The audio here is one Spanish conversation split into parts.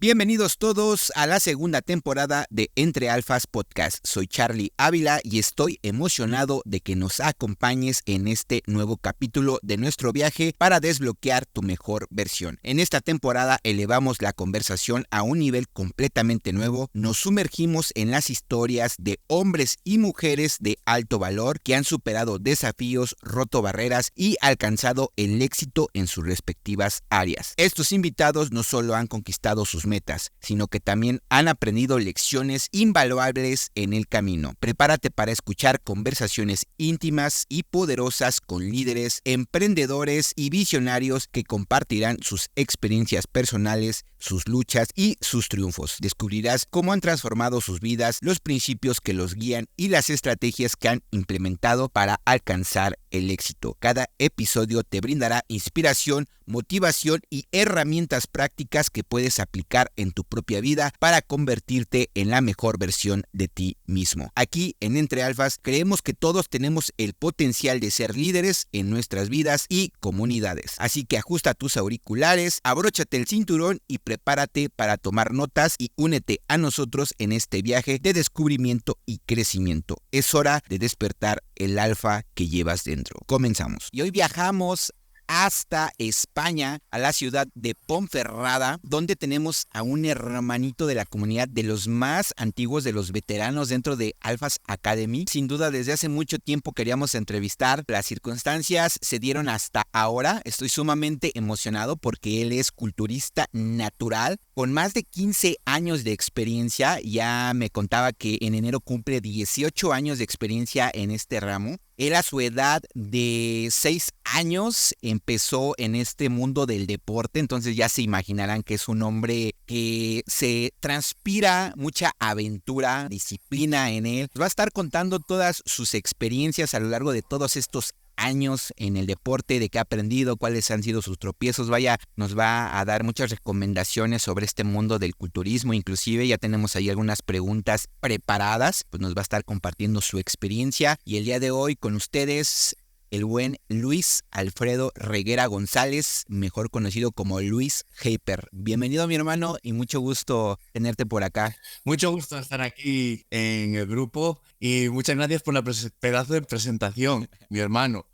Bienvenidos todos a la segunda temporada de Entre Alfas Podcast. Soy Charlie Ávila y estoy emocionado de que nos acompañes en este nuevo capítulo de nuestro viaje para desbloquear tu mejor versión. En esta temporada elevamos la conversación a un nivel completamente nuevo. Nos sumergimos en las historias de hombres y mujeres de alto valor que han superado desafíos, roto barreras y alcanzado el éxito en sus respectivas áreas. Estos invitados no solo han conquistado sus metas, sino que también han aprendido lecciones invaluables en el camino. Prepárate para escuchar conversaciones íntimas y poderosas con líderes, emprendedores y visionarios que compartirán sus experiencias personales, sus luchas y sus triunfos. Descubrirás cómo han transformado sus vidas, los principios que los guían y las estrategias que han implementado para alcanzar el éxito. Cada episodio te brindará inspiración, motivación y herramientas prácticas que puedes aplicar en tu propia vida para convertirte en la mejor versión de ti mismo. Aquí en Entre Alfas creemos que todos tenemos el potencial de ser líderes en nuestras vidas y comunidades. Así que ajusta tus auriculares, abróchate el cinturón y prepárate para tomar notas y únete a nosotros en este viaje de descubrimiento y crecimiento. Es hora de despertar el alfa que llevas dentro. Comenzamos. Y hoy viajamos hasta España, a la ciudad de Ponferrada, donde tenemos a un hermanito de la comunidad, de los más antiguos, de los veteranos dentro de Alphas Academy. Sin duda, desde hace mucho tiempo queríamos entrevistar. Las circunstancias se dieron hasta ahora. Estoy sumamente emocionado porque él es culturista natural, con más de 15 años de experiencia. Ya me contaba que en enero cumple 18 años de experiencia en este ramo. Él a su edad de 6 años empezó en este mundo del deporte, entonces ya se imaginarán que es un hombre que se transpira mucha aventura, disciplina en él. Va a estar contando todas sus experiencias a lo largo de todos estos años en el deporte, de qué ha aprendido, cuáles han sido sus tropiezos. Vaya, nos va a dar muchas recomendaciones sobre este mundo del culturismo. Inclusive ya tenemos ahí algunas preguntas preparadas, pues nos va a estar compartiendo su experiencia. Y el día de hoy con ustedes, el buen Luis Alfredo Reguera González, mejor conocido como Luis Hyper. Bienvenido, mi hermano, y mucho gusto tenerte por acá. Mucho gusto estar aquí en el grupo y muchas gracias por la pedazo de presentación, mi hermano.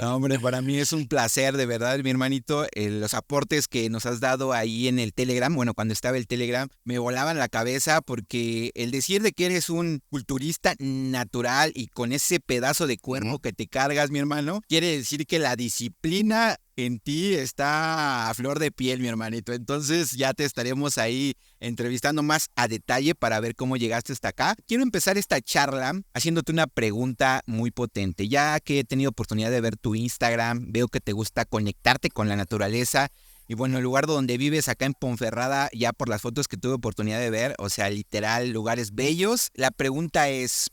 No, hombre, para mí es un placer, de verdad, mi hermanito. Los aportes que nos has dado ahí en el Telegram, bueno, cuando estaba el Telegram, me volaban la cabeza porque el decir de que eres un culturista natural y con ese pedazo de cuerpo que te cargas, mi hermano, quiere decir que la disciplina en ti está a flor de piel, mi hermanito. Entonces ya te estaremos ahí entrevistando más a detalle para ver cómo llegaste hasta acá. Quiero empezar esta charla haciéndote una pregunta muy potente. Ya que he tenido oportunidad de ver tu Instagram, veo que te gusta conectarte con la naturaleza. Y bueno, el lugar donde vives acá en Ponferrada, ya por las fotos que tuve oportunidad de ver, o sea, literal, lugares bellos. La pregunta es,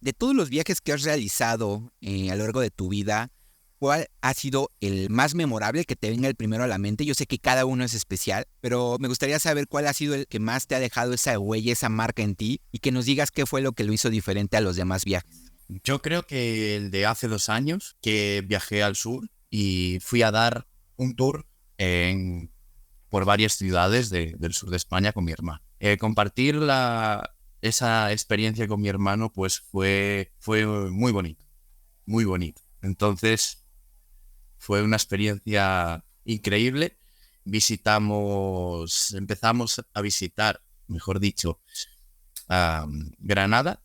de todos los viajes que has realizado a lo largo de tu vida, ¿cuál ha sido el más memorable que te venga el primero a la mente? Yo sé que cada uno es especial, pero me gustaría saber cuál ha sido el que más te ha dejado esa huella, esa marca en ti, y que nos digas qué fue lo que lo hizo diferente a los demás viajes. Yo creo que el de hace 2 años, que viajé al sur y fui a dar un tour por varias ciudades del sur de España con mi hermano. Compartir esa experiencia con mi hermano pues fue muy bonito, muy bonito. Entonces fue una experiencia increíble. Empezamos a visitar, mejor dicho, Granada,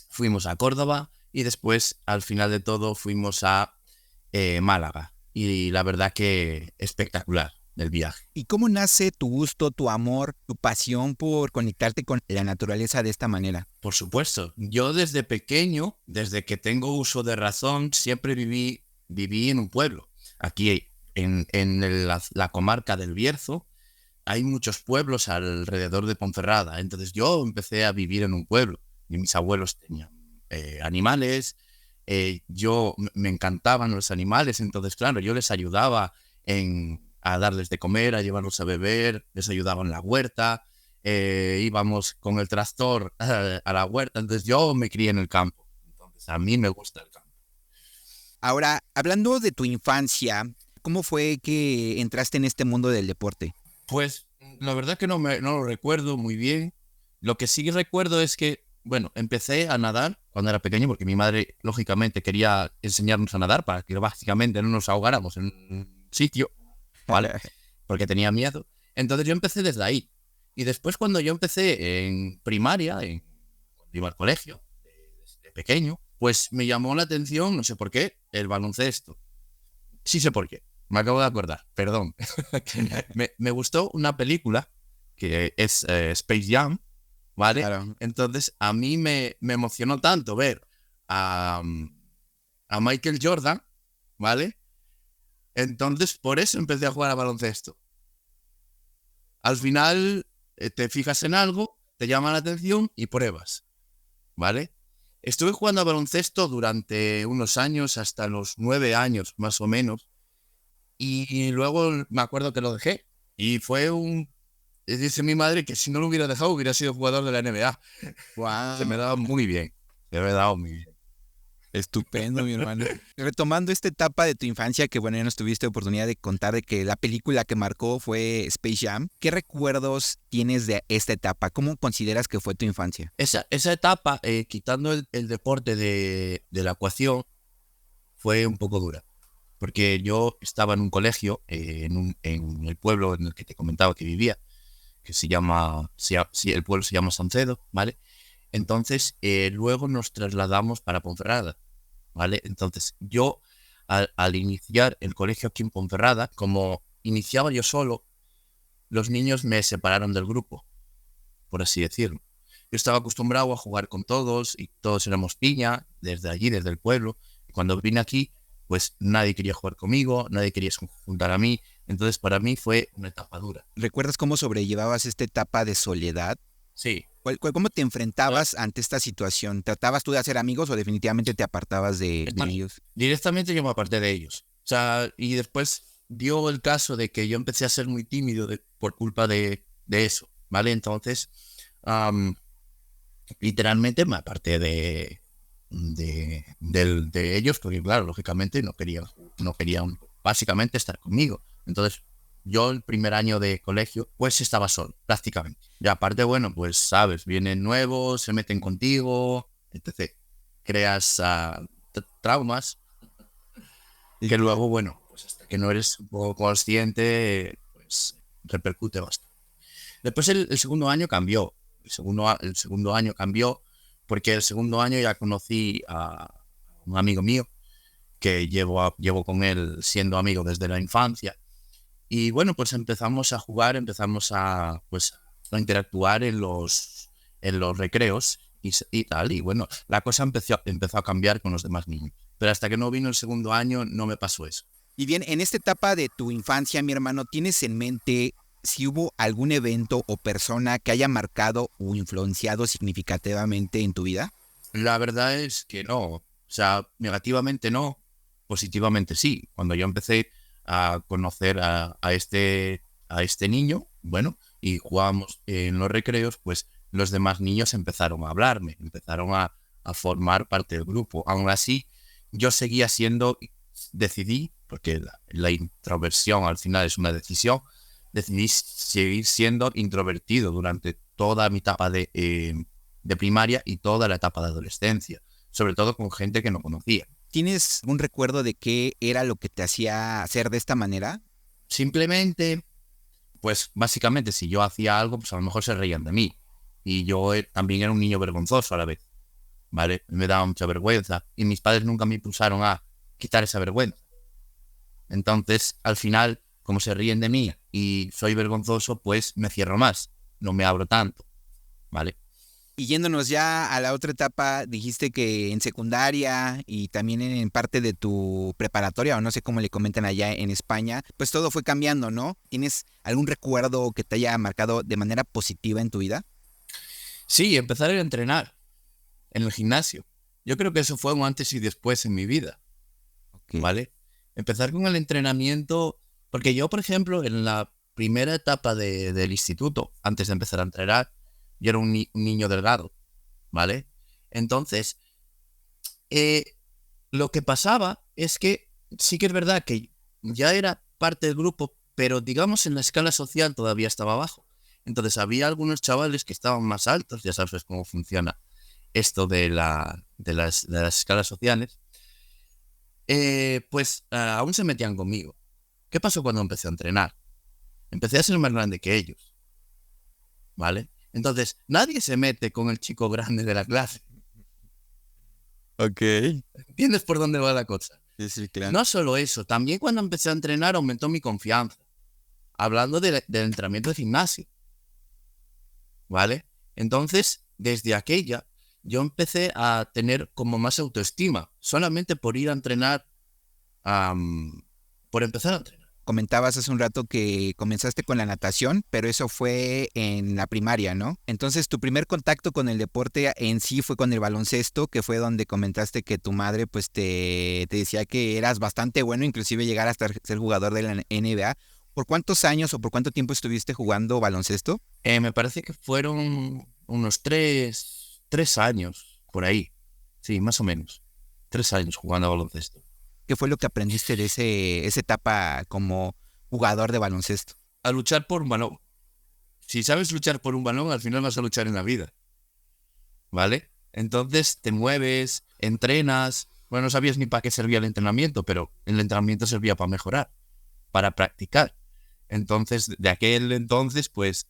fuimos a Córdoba y después, al final de todo, fuimos a Málaga. Y la verdad que espectacular el viaje. ¿Y cómo nace tu gusto, tu amor, tu pasión por conectarte con la naturaleza de esta manera? Por supuesto, yo desde pequeño, desde que tengo uso de razón, siempre viví en un pueblo. Aquí en la comarca del Bierzo hay muchos pueblos alrededor de Ponferrada. Entonces yo empecé a vivir en un pueblo y mis abuelos tenían animales. Me encantaban los animales, entonces claro, yo les ayudaba a darles de comer, a llevarlos a beber, les ayudaba en la huerta. Íbamos con el tractor a la huerta, entonces yo me crié en el campo. Entonces a mí me gusta el campo. Ahora, hablando de tu infancia, ¿cómo fue que entraste en este mundo del deporte? Pues La verdad que no lo recuerdo muy bien. Lo que sí recuerdo es que, bueno, empecé a nadar cuando era pequeño porque mi madre, lógicamente, quería enseñarnos a nadar para que básicamente no nos ahogáramos en un sitio, ¿vale? Porque tenía miedo. Entonces yo empecé desde ahí. Y después cuando yo empecé en primaria, cuando iba al colegio, de pequeño, pues me llamó la atención, no sé por qué, el baloncesto. Sí sé por qué. Me acabo de acordar, perdón. Me gustó una película que es Space Jam, ¿vale? Claro. Entonces a mí me emocionó tanto ver a, a Michael Jordan, ¿vale? Entonces por eso empecé a jugar a baloncesto. Al final te fijas en algo, te llama la atención y pruebas, ¿vale? Estuve jugando a baloncesto durante unos años, hasta los 9 años más o menos, y luego me acuerdo que lo dejé. Y fue dice mi madre que si no lo hubiera dejado hubiera sido jugador de la NBA. Se me Wow. daba muy bien. Se me daba muy bien. Estupendo, mi hermano. Retomando esta etapa de tu infancia, que bueno, ya nos tuviste oportunidad de contar de que la película que marcó fue Space Jam. ¿Qué recuerdos tienes de esta etapa? ¿Cómo consideras que fue tu infancia? Esa etapa, quitando el deporte de la ecuación, fue un poco dura. Porque yo estaba en un colegio, en el pueblo en el que te comentaba que vivía, que se llama, el pueblo se llama Sancedo, ¿vale? Entonces, luego nos trasladamos para Ponferrada, ¿vale? Entonces, yo, al iniciar el colegio aquí en Ponferrada, como iniciaba yo solo, los niños me separaron del grupo, por así decirlo. Yo estaba acostumbrado a jugar con todos y todos éramos piña, desde allí, desde el pueblo. Y cuando vine aquí, pues nadie quería jugar conmigo, nadie quería juntar a mí. Entonces, para mí fue una etapa dura. ¿Recuerdas cómo sobrellevabas esta etapa de soledad? Sí. ¿Cómo te enfrentabas ante esta situación? ¿Tratabas tú de hacer amigos o definitivamente te apartabas de ellos? Directamente yo me aparté de ellos. O sea, y después dio el caso de que yo empecé a ser muy tímido por culpa de eso, ¿vale? Entonces, am, literalmente me aparté de ellos porque, claro, lógicamente no querían básicamente estar conmigo. Entonces, yo el primer año de colegio, pues estaba solo, prácticamente. Y aparte, bueno, pues sabes, vienen nuevos, se meten contigo, etc. Creas traumas que luego, bueno, pues hasta que no eres un poco consciente, pues repercute bastante. Después el segundo año cambió. El segundo año cambió porque el segundo año ya conocí a un amigo mío que llevo con él siendo amigo desde la infancia. Y bueno, pues empezamos a jugar, empezamos pues, a interactuar en los recreos y tal. Y bueno, la cosa empezó a cambiar con los demás niños. Pero hasta que no vino el segundo año no me pasó eso. Y bien, en esta etapa de tu infancia, mi hermano, ¿tienes en mente si hubo algún evento o persona que haya marcado o influenciado significativamente en tu vida? La verdad es que no. O sea, negativamente no, positivamente sí. Cuando yo empecé a conocer a este niño, bueno, y jugábamos en los recreos, pues los demás niños empezaron a hablarme, empezaron a formar parte del grupo. Aún así, yo seguía decidí, porque la introversión al final es una decisión, decidí seguir siendo introvertido durante toda mi etapa de primaria y toda la etapa de adolescencia, sobre todo con gente que no conocía. ¿Tienes un recuerdo de qué era lo que te hacía hacer de esta manera? Simplemente, pues básicamente si yo hacía algo, pues a lo mejor se reían de mí. Y yo también era un niño vergonzoso a la vez, ¿vale? Me daba mucha vergüenza y mis padres nunca me impulsaron a quitar esa vergüenza. Entonces, al final, como se ríen de mí y soy vergonzoso, pues me cierro más, no me abro tanto, ¿vale? Y yéndonos ya a la otra etapa, dijiste que en secundaria y también en parte de tu preparatoria, o no sé cómo le comentan allá en España, pues todo fue cambiando, ¿no? ¿Tienes algún recuerdo que te haya marcado de manera positiva en tu vida? Sí, empezar a entrenar en el gimnasio. Yo creo que eso fue un antes y después en mi vida, Ok. ¿vale? Empezar con el entrenamiento, porque yo, por ejemplo, en la primera etapa del instituto, antes de empezar a entrenar, yo era un niño delgado, ¿vale? Entonces, eh, lo que pasaba es que sí que es verdad que ya era parte del grupo, pero digamos en la escala social todavía estaba abajo. Entonces había algunos chavales que estaban más altos, ya sabes cómo funciona esto de las escalas sociales, pues aún se metían conmigo. ¿Qué pasó cuando empecé a entrenar? Empecé a ser más grande que ellos, ¿vale? Entonces, nadie se mete con el chico grande de la clase. Ok. ¿Entiendes por dónde va la cosa? Sí, sí, claro. No solo eso, también cuando empecé a entrenar aumentó mi confianza. Hablando del entrenamiento de gimnasio, ¿vale? Entonces, desde aquella, yo empecé a tener como más autoestima, solamente por ir a entrenar, por empezar a entrenar. Comentabas hace un rato que comenzaste con la natación, pero eso fue en la primaria, ¿no? Entonces, tu primer contacto con el deporte en sí fue con el baloncesto, que fue donde comentaste que tu madre pues te decía que eras bastante bueno, inclusive llegar hasta ser jugador de la NBA. ¿Por cuántos años o por cuánto tiempo estuviste jugando baloncesto? Me parece que fueron unos 3 años, por ahí. Sí, más o menos. 3 años jugando a baloncesto. ¿Qué fue lo que aprendiste de esa etapa como jugador de baloncesto? A luchar por un balón. Si sabes luchar por un balón, al final vas a luchar en la vida, ¿vale? Entonces te mueves, entrenas. Bueno, no sabías ni para qué servía el entrenamiento, pero el entrenamiento servía para mejorar, para practicar. Entonces, de aquel entonces, pues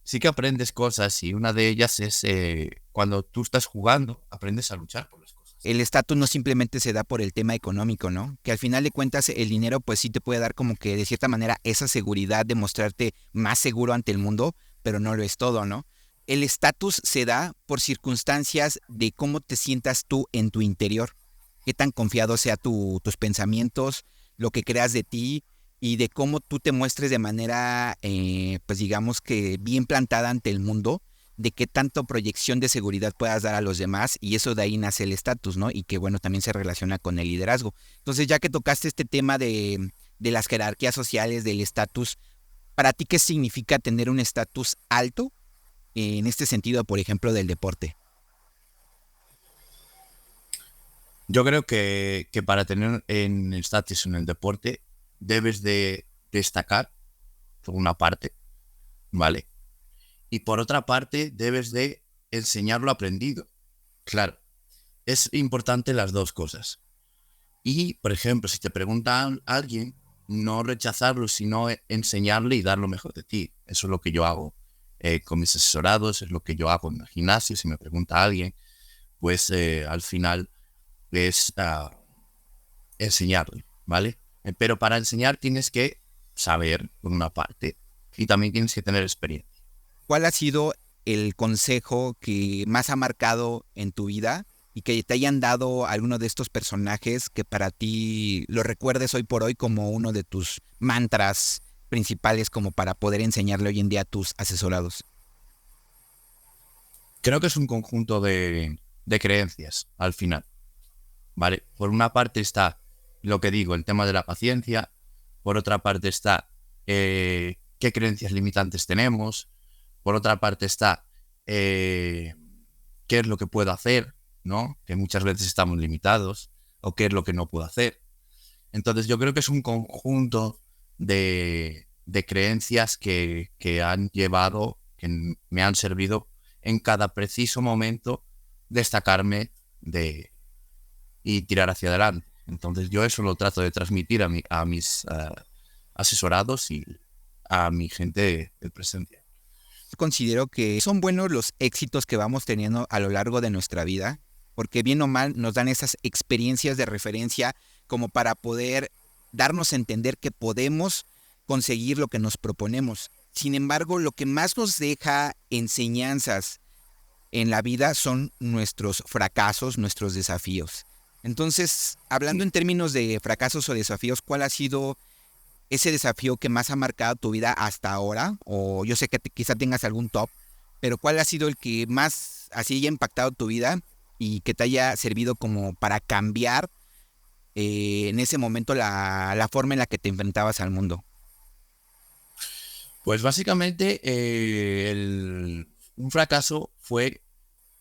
sí que aprendes cosas y una de ellas es cuando tú estás jugando, aprendes a luchar por las cosas. El estatus no simplemente se da por el tema económico, ¿no? Que al final de cuentas el dinero pues sí te puede dar como que de cierta manera esa seguridad de mostrarte más seguro ante el mundo, pero no lo es todo, ¿no? El estatus se da por circunstancias de cómo te sientas tú en tu interior, qué tan confiado sea tus pensamientos, lo que creas de ti y de cómo tú te muestres de manera, pues digamos que bien plantada ante el mundo, de qué tanto proyección de seguridad puedas dar a los demás y eso de ahí nace el estatus, ¿no? Y que bueno, también se relaciona con el liderazgo. Entonces, ya que tocaste este tema de las jerarquías sociales, del estatus, ¿para ti qué significa tener un estatus alto en este sentido, por ejemplo, del deporte? Yo creo que para tener en el estatus en el deporte, debes de destacar, por una parte, ¿vale? Y por otra parte, debes de enseñar lo aprendido. Claro, es importante las dos cosas. Y, por ejemplo, si te pregunta a alguien, no rechazarlo, sino enseñarle y dar lo mejor de ti. Eso es lo que yo hago con mis asesorados, es lo que yo hago en el gimnasio. Si me pregunta alguien, pues al final es enseñarle, ¿vale? Pero para enseñar tienes que saber, por una parte, y también tienes que tener experiencia. ¿Cuál ha sido el consejo que más ha marcado en tu vida y que te hayan dado alguno de estos personajes que para ti lo recuerdes hoy por hoy como uno de tus mantras principales como para poder enseñarle hoy en día a tus asesorados? Creo que es un conjunto de creencias, al final, ¿vale? Por una parte está lo que digo, el tema de la paciencia. Por otra parte está qué creencias limitantes tenemos. Por otra parte está qué es lo que puedo hacer, ¿no? Que muchas veces estamos limitados, o qué es lo que no puedo hacer. Entonces yo creo que es un conjunto de creencias que han llevado, que me han servido en cada preciso momento destacarme y tirar hacia adelante. Entonces yo eso lo trato de transmitir a mis asesorados y a mi gente de presencia. Considero que son buenos los éxitos que vamos teniendo a lo largo de nuestra vida, porque bien o mal nos dan esas experiencias de referencia como para poder darnos a entender que podemos conseguir lo que nos proponemos. Sin embargo, lo que más nos deja enseñanzas en la vida son nuestros fracasos, nuestros desafíos. Entonces, hablando en términos de fracasos o desafíos, ¿cuál ha sido ese desafío que más ha marcado tu vida hasta ahora? O yo sé que quizá tengas algún top, pero ¿cuál ha sido el que más así haya impactado tu vida y que te haya servido como para cambiar en ese momento la forma en la que te enfrentabas al mundo? Pues básicamente un fracaso fue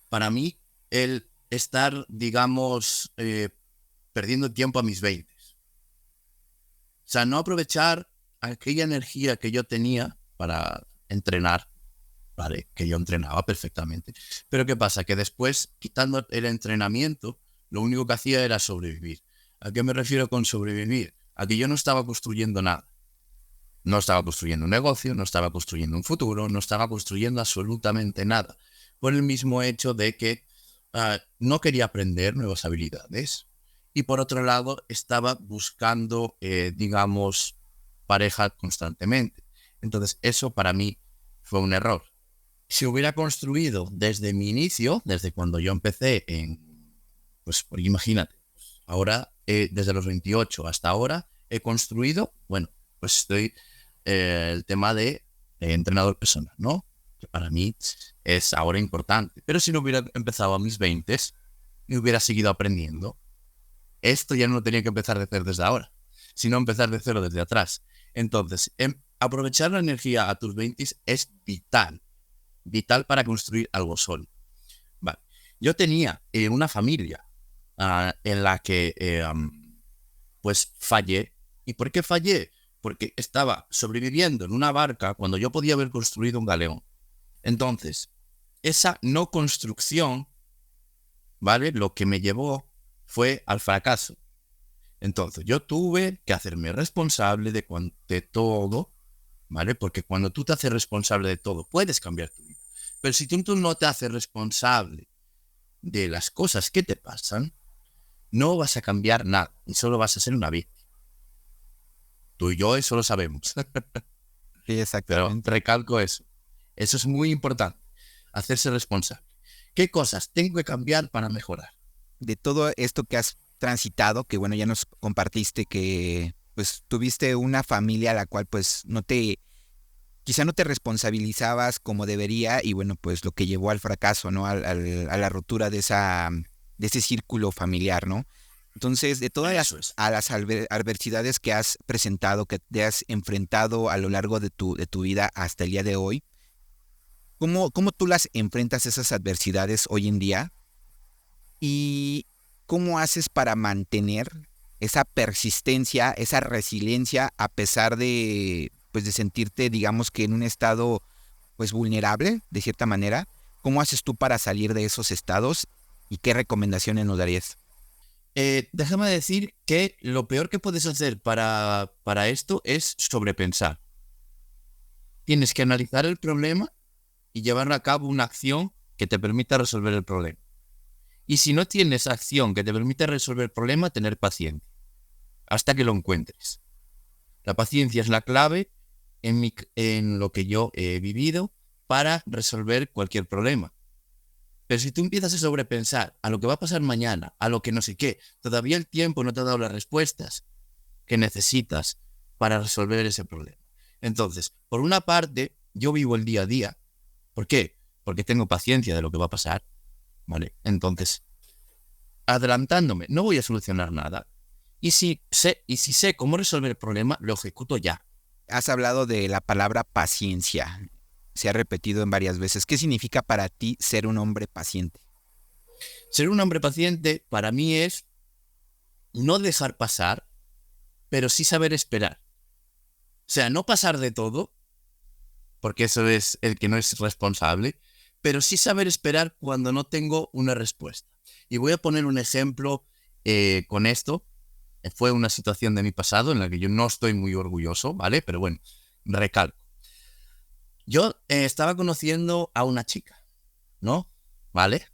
para mí el estar, digamos, perdiendo tiempo a mis 20. O sea, no aprovechar aquella energía que yo tenía para entrenar, ¿vale? Que yo entrenaba perfectamente. Pero ¿qué pasa? Que después, quitando el entrenamiento, lo único que hacía era sobrevivir. ¿A qué me refiero con sobrevivir? A que yo no estaba construyendo nada. No estaba construyendo un negocio, no estaba construyendo un futuro, no estaba construyendo absolutamente nada. Por el mismo hecho de que no quería aprender nuevas habilidades. Y por otro lado, estaba buscando, digamos, pareja constantemente. Entonces, eso para mí fue un error. Si hubiera construido desde mi inicio, desde cuando yo empecé pues imagínate, ahora, desde los 28 hasta ahora, he construido, bueno, pues estoy el tema de entrenador personal, ¿no? Que para mí es ahora importante. Pero si no hubiera empezado a mis 20, y hubiera seguido aprendiendo, esto ya no lo tenía que empezar de hacer desde ahora, sino empezar de cero desde atrás. Entonces, aprovechar la energía a tus 20 es vital, vital para construir algo sólido. Vale. Yo tenía una familia en la que pues fallé. ¿Y por qué fallé? Porque estaba sobreviviendo en una barca cuando yo podía haber construido un galeón. Entonces, esa no construcción, ¿vale? Lo que me llevó fue al fracaso. Entonces, yo tuve que hacerme responsable de todo, ¿vale? Porque cuando tú te haces responsable de todo, puedes cambiar tu vida. Pero si tú no te haces responsable de las cosas que te pasan, no vas a cambiar nada y solo vas a ser una víctima. Tú y yo eso lo sabemos. Sí, Pero exactamente. recalco eso. Eso es muy importante. Hacerse responsable. ¿Qué cosas tengo que cambiar para mejorar? De todo esto que has transitado, que bueno, ya nos compartiste que pues tuviste una familia a la cual pues quizá no te responsabilizabas como debería y bueno, pues lo que llevó al fracaso, ¿no? A la ruptura de ese círculo familiar, ¿no? Entonces, de todas Eso es. las adversidades que has presentado, que te has enfrentado a lo largo de tu vida hasta el día de hoy, ¿cómo tú las enfrentas esas adversidades hoy en día? ¿Y cómo haces para mantener esa persistencia, esa resiliencia a pesar de, pues, de sentirte, digamos que en un estado, pues, vulnerable, de cierta manera? ¿Cómo haces tú para salir de esos estados y qué recomendaciones nos darías? Déjame decir que lo peor que puedes hacer para esto es sobrepensar. Tienes que analizar el problema y llevar a cabo una acción que te permita resolver el problema. Y si no tienes acción que te permita resolver el problema, tener paciencia hasta que lo encuentres. La paciencia es la clave en lo que yo he vivido para resolver cualquier problema. Pero si tú empiezas a sobrepensar a lo que va a pasar mañana, a lo que no sé qué, todavía el tiempo no te ha dado las respuestas que necesitas para resolver ese problema. Entonces, por una parte, yo vivo el día a día. ¿Por qué? Porque tengo paciencia de lo que va a pasar, ¿vale? Entonces, adelantándome, no voy a solucionar nada. Y si sé cómo resolver el problema, lo ejecuto ya. Has hablado de la palabra paciencia. Se ha repetido en varias veces. ¿Qué significa para ti ser un hombre paciente? Ser un hombre paciente para mí es no dejar pasar, pero sí saber esperar. O sea, no pasar de todo, porque eso es el que no es responsable, pero sí saber esperar cuando no tengo una respuesta. Y voy a poner un ejemplo con esto. Fue una situación de mi pasado en la que yo no estoy muy orgulloso, ¿vale? Pero bueno, recalco. Yo estaba conociendo a una chica, ¿no? ¿Vale?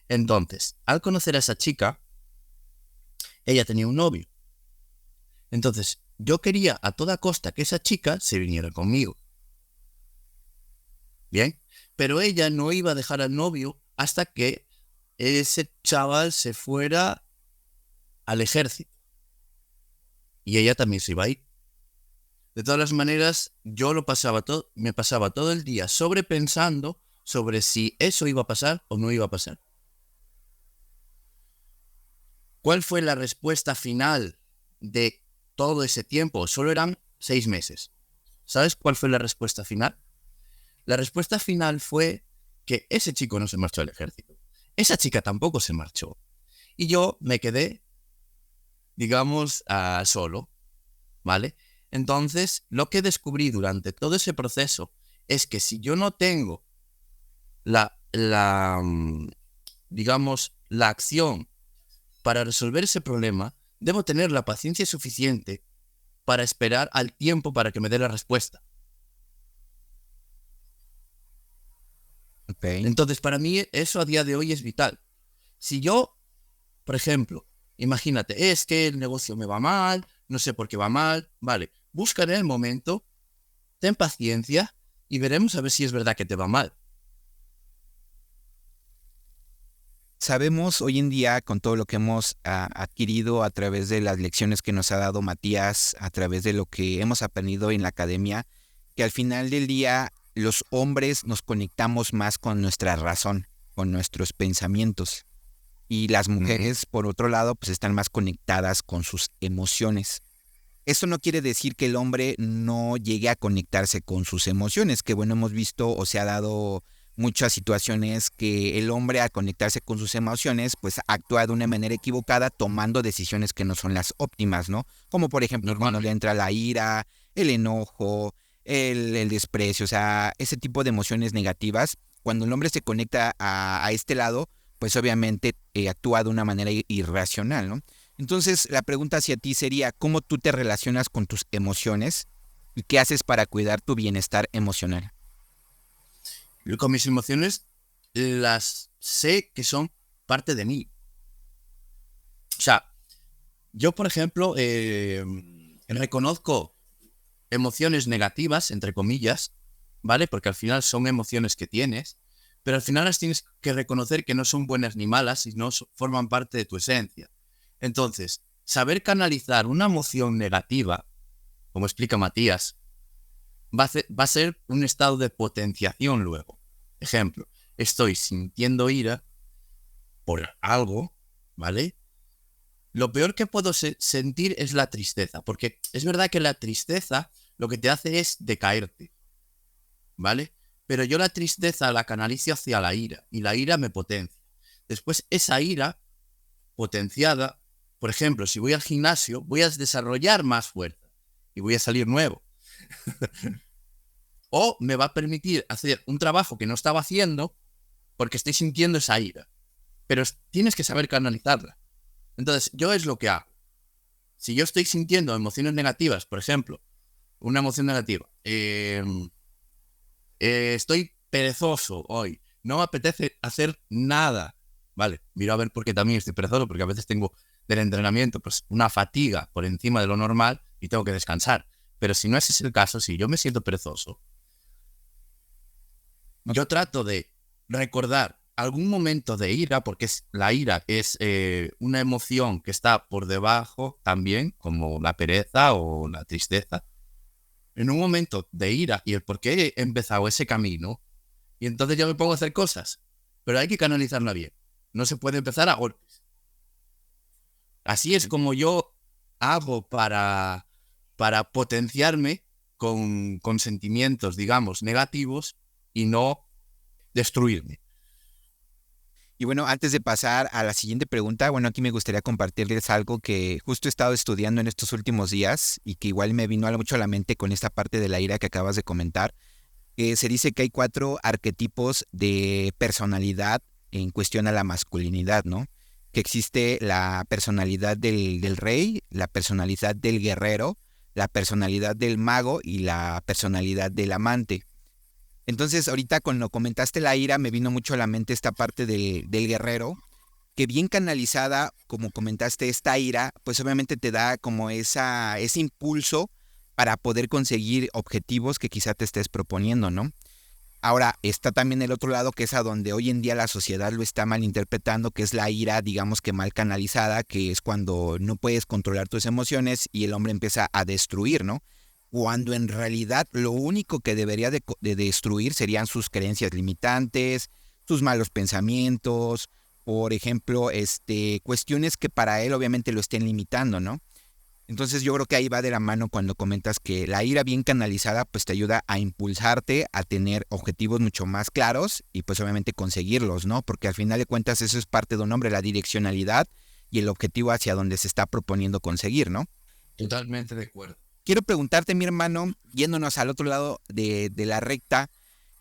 Entonces, al conocer a esa chica, ella tenía un novio. Entonces, yo quería a toda costa que esa chica se viniera conmigo. Bien, pero ella no iba a dejar al novio hasta que ese chaval se fuera al ejército. Y ella también se iba a ir. De todas las maneras, me pasaba todo el día sobrepensando sobre si eso iba a pasar o no iba a pasar. ¿Cuál fue la respuesta final de todo ese tiempo? Solo eran 6 meses. ¿Sabes cuál fue la respuesta final? La respuesta final fue que ese chico no se marchó al ejército. Esa chica tampoco se marchó. Y yo me quedé, digamos, solo, ¿vale? Entonces, lo que descubrí durante todo ese proceso es que si yo no tengo la digamos, la acción para resolver ese problema, debo tener la paciencia suficiente para esperar al tiempo para que me dé la respuesta. Ok. Entonces, para mí eso a día de hoy es vital. Si yo, por ejemplo, imagínate, es que el negocio me va mal, no sé por qué va mal, vale, buscaré el momento, ten paciencia y veremos a ver si es verdad que te va mal. Sabemos hoy en día, con todo lo que hemos adquirido a través de las lecciones que nos ha dado Matías, a través de lo que hemos aprendido en la academia, que al final del día los hombres nos conectamos más con nuestra razón, con nuestros pensamientos. Y las Ujú. mujeres, por otro lado, pues están más conectadas con sus emociones. Esto no quiere decir que el hombre no llegue a conectarse con sus emociones, que bueno, hemos visto o se ha dado muchas situaciones que el hombre al conectarse con sus emociones, pues actúa de una manera equivocada tomando decisiones que no son las óptimas, ¿no? Como por ejemplo cuando le Normalmente. entra la ira, el enojo, el desprecio, o sea, ese tipo de emociones negativas, cuando el hombre se conecta a este lado, pues obviamente actúa de una manera irracional, ¿no? Entonces, la pregunta hacia ti sería, ¿cómo tú te relacionas con tus emociones y qué haces para cuidar tu bienestar emocional? Con mis emociones las sé que son parte de mí. O sea, yo, por ejemplo, reconozco emociones negativas, entre comillas, ¿vale? Porque al final son emociones que tienes, pero al final las tienes que reconocer que no son buenas ni malas, y no forman parte de tu esencia. Entonces, saber canalizar una emoción negativa, como explica Matías, va a ser un estado de potenciación luego. Ejemplo, estoy sintiendo ira por algo, ¿vale? Lo peor que puedo sentir es la tristeza, porque es verdad que la tristeza lo que te hace es decaerte, ¿vale? Pero yo la tristeza la canalizo hacia la ira y la ira me potencia. Después esa ira potenciada, por ejemplo, si voy al gimnasio, voy a desarrollar más fuerza y voy a salir nuevo. O me va a permitir hacer un trabajo que no estaba haciendo porque estoy sintiendo esa ira. Pero tienes que saber canalizarla. Entonces, yo es lo que hago. Si yo estoy sintiendo emociones negativas, por ejemplo, una emoción negativa, estoy perezoso hoy, no me apetece hacer nada. Vale, miro a ver por qué también estoy perezoso, porque a veces tengo del entrenamiento pues una fatiga por encima de lo normal y tengo que descansar. Pero si no ese es el caso, si yo me siento perezoso, O- yo trato de recordar algún momento de ira, porque la ira es una emoción que está por debajo también, como la pereza o la tristeza. En un momento de ira y el por qué he empezado ese camino, y entonces yo me pongo a hacer cosas, pero hay que canalizarla bien. No se puede empezar a golpes. Así es como yo hago para potenciarme con sentimientos, digamos, negativos y no destruirme. Y bueno, antes de pasar a la siguiente pregunta, bueno, aquí me gustaría compartirles algo que justo he estado estudiando en estos últimos días y que igual me vino mucho a la mente con esta parte de la ira que acabas de comentar. Se dice que hay 4 arquetipos de personalidad en cuestión a la masculinidad, ¿no? Que existe la personalidad del rey, la personalidad del guerrero, la personalidad del mago y la personalidad del amante. Entonces, ahorita cuando comentaste la ira, me vino mucho a la mente esta parte del guerrero, que bien canalizada, como comentaste, esta ira, pues obviamente te da como ese impulso para poder conseguir objetivos que quizá te estés proponiendo, ¿no? Ahora, está también el otro lado, que es a donde hoy en día la sociedad lo está malinterpretando, que es la ira, digamos que mal canalizada, que es cuando no puedes controlar tus emociones y el hombre empieza a destruir, ¿no? Cuando en realidad lo único que debería de destruir serían sus creencias limitantes, sus malos pensamientos, por ejemplo, cuestiones que para él obviamente lo estén limitando, ¿no? Entonces yo creo que ahí va de la mano cuando comentas que la ira bien canalizada pues te ayuda a impulsarte a tener objetivos mucho más claros y pues obviamente conseguirlos, ¿no? Porque al final de cuentas eso es parte de un hombre, la direccionalidad y el objetivo hacia donde se está proponiendo conseguir, ¿no? Totalmente de acuerdo. Quiero preguntarte, mi hermano, yéndonos al otro lado de la recta,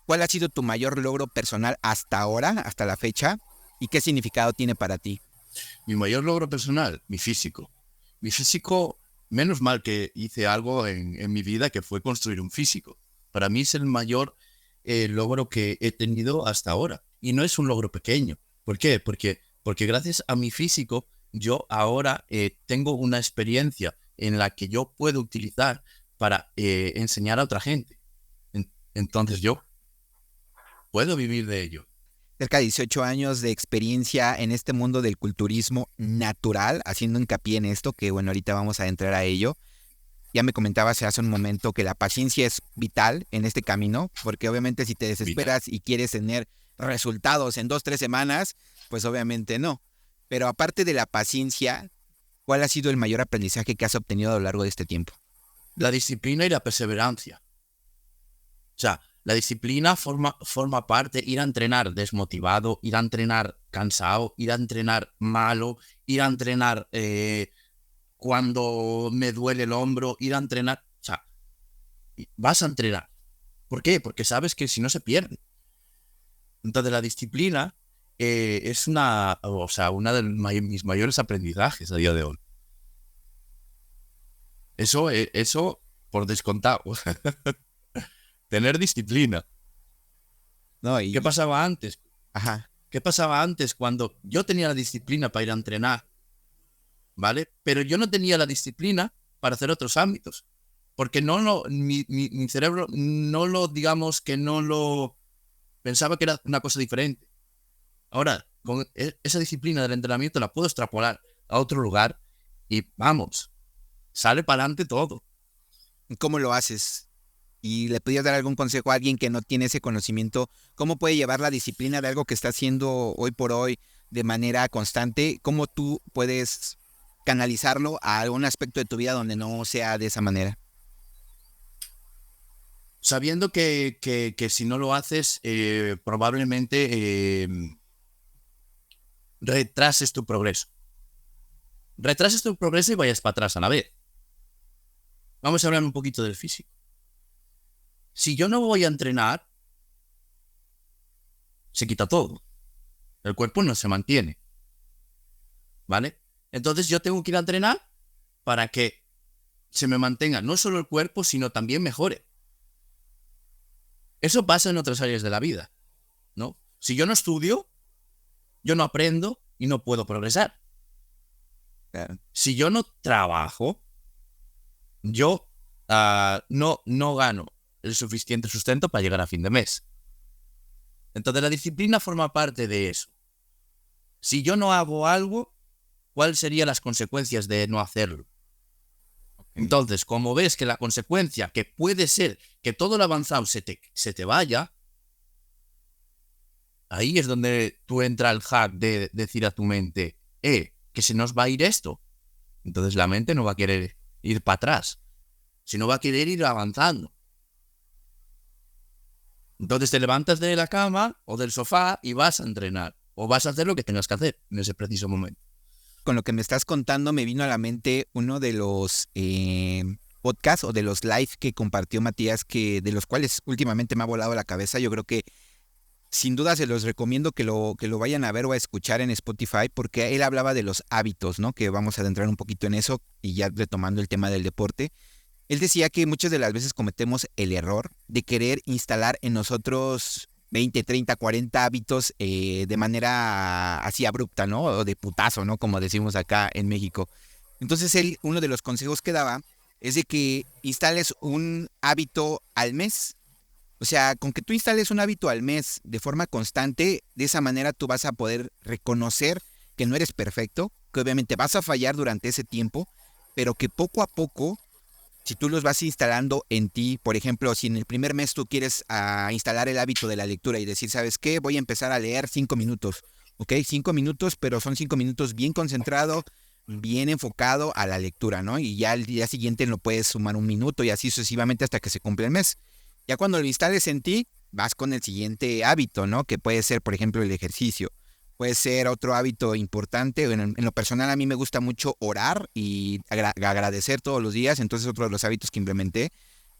¿Cuál ha sido tu mayor logro personal hasta ahora, hasta la fecha? ¿Y qué significado tiene para ti? Mi mayor logro personal, mi físico. Mi físico, menos mal que hice algo en mi vida que fue construir un físico. Para mí es el mayor logro que he tenido hasta ahora. Y no es un logro pequeño. ¿Por qué? Porque gracias a mi físico, yo ahora tengo una experiencia en la que yo puedo utilizar para enseñar a otra gente. Entonces yo puedo vivir de ello. Cerca de 18 años de experiencia en este mundo del culturismo natural, haciendo hincapié en esto, que bueno, ahorita vamos a entrar a ello. Ya me comentabas hace un momento que la paciencia es vital en este camino, porque obviamente si te desesperas y quieres tener resultados en 2, 3 semanas, pues obviamente no. Pero aparte de la paciencia, ¿cuál ha sido el mayor aprendizaje que has obtenido a lo largo de este tiempo? La disciplina y la perseverancia. O sea, la disciplina forma parte, ir a entrenar desmotivado, ir a entrenar cansado, ir a entrenar malo, ir a entrenar cuando me duele el hombro, ir a entrenar. O sea, vas a entrenar. ¿Por qué? Porque sabes que si no se pierde. Entonces la disciplina es una de mis mayores aprendizajes a día de hoy. Eso por descontado. Tener disciplina. No, ¿Qué pasaba antes? Ajá. ¿Qué pasaba antes cuando yo tenía la disciplina para ir a entrenar? ¿Vale? Pero yo no tenía la disciplina para hacer otros ámbitos. Porque mi cerebro no lo, digamos que no lo pensaba que era una cosa diferente. Ahora, con esa disciplina del entrenamiento la puedo extrapolar a otro lugar y vamos, sale para adelante todo. ¿Cómo lo haces? Y le podrías dar algún consejo a alguien que no tiene ese conocimiento, ¿cómo puede llevar la disciplina de algo que está haciendo hoy por hoy de manera constante? ¿Cómo tú puedes canalizarlo a algún aspecto de tu vida donde no sea de esa manera? Sabiendo que si no lo haces, probablemente retrases tu progreso. Retrases tu progreso y vayas para atrás a la vez. Vamos a hablar un poquito del físico. Si yo no voy a entrenar, se quita todo. El cuerpo no se mantiene. ¿Vale? Entonces yo tengo que ir a entrenar para que se me mantenga no solo el cuerpo, sino también mejore. Eso pasa en otras áreas de la vida, ¿no? Si yo no estudio, yo no aprendo y no puedo progresar. Claro. Si yo no trabajo, yo no gano el suficiente sustento para llegar a fin de mes. Entonces la disciplina forma parte de eso. Si yo no hago algo, ¿cuáles serían las consecuencias de no hacerlo? Entonces, como ves que la consecuencia, que puede ser que todo lo avanzado se te vaya, ahí es donde tú entra el hack de decir a tu mente, que se nos va a ir esto. Entonces la mente no va a querer ir para atrás, sino va a querer ir avanzando. Entonces te levantas de la cama o del sofá y vas a entrenar, o vas a hacer lo que tengas que hacer en ese preciso momento. Con lo que me estás contando me vino a la mente uno de los podcasts o de los live que compartió Matías, de los cuales últimamente me ha volado la cabeza. Yo creo que sin duda se los recomiendo que lo vayan a ver o a escuchar en Spotify, porque él hablaba de los hábitos, ¿no? Que vamos a adentrar un poquito en eso y ya retomando el tema del deporte. Él decía que muchas de las veces cometemos el error de querer instalar en nosotros 20, 30, 40 hábitos de manera así abrupta, ¿no? O de putazo, ¿no? Como decimos acá en México. Entonces él, uno de los consejos que daba es de que instales un hábito al mes. O sea, con que tú instales un hábito al mes de forma constante, de esa manera tú vas a poder reconocer que no eres perfecto, que obviamente vas a fallar durante ese tiempo, pero que poco a poco, si tú los vas instalando en ti, por ejemplo, si en el primer mes tú quieres instalar el hábito de la lectura y decir, ¿sabes qué? Voy a empezar a leer 5 minutos, ¿ok? 5 minutos, pero son 5 minutos bien concentrado, bien enfocado a la lectura, ¿no? Y ya el día siguiente lo puedes sumar 1 minuto y así sucesivamente hasta que se cumple el mes. Ya cuando lo instales en ti, vas con el siguiente hábito, ¿no? Que puede ser, por ejemplo, el ejercicio. Puede ser otro hábito importante. En lo personal, a mí me gusta mucho orar y agradecer todos los días. Entonces, otro de los hábitos que implementé.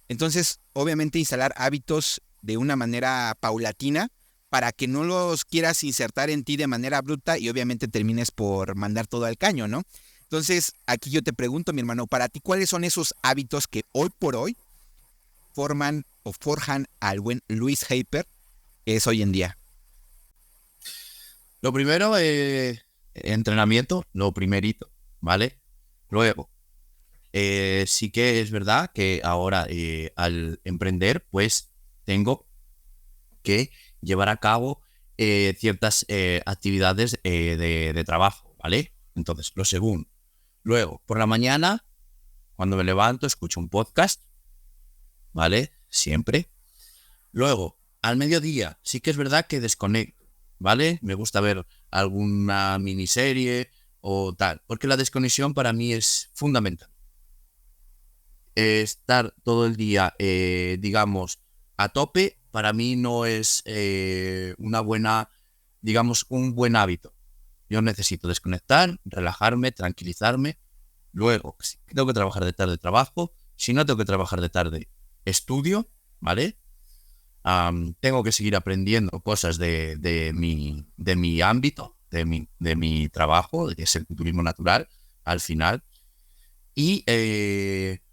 Entonces, obviamente, instalar hábitos de una manera paulatina para que no los quieras insertar en ti de manera bruta y obviamente termines por mandar todo al caño, ¿no? Entonces, aquí yo te pregunto, mi hermano, para ti, ¿cuáles son esos hábitos que hoy por hoy forman o forjan al buen Luis Heiper que es hoy en día? Lo primero, entrenamiento, lo primerito, ¿vale? Luego, sí que es verdad que ahora al emprender, pues tengo que llevar a cabo ciertas actividades de trabajo, ¿vale? Entonces, lo segundo. Luego, por la mañana, cuando me levanto, escucho un podcast, ¿vale? Siempre. Luego, al mediodía, sí que es verdad que desconecto, ¿vale? Me gusta ver alguna miniserie o tal, porque la desconexión para mí es fundamental. Estar todo el día, digamos, a tope, para mí no es una buena, digamos, un buen hábito. Yo necesito desconectar, relajarme, tranquilizarme. Luego, si tengo que trabajar de tarde, trabajo. Si no tengo que trabajar de tarde, estudio, ¿vale? Tengo que seguir aprendiendo cosas de mi ámbito, de mi trabajo, que es el turismo natural, al final. Y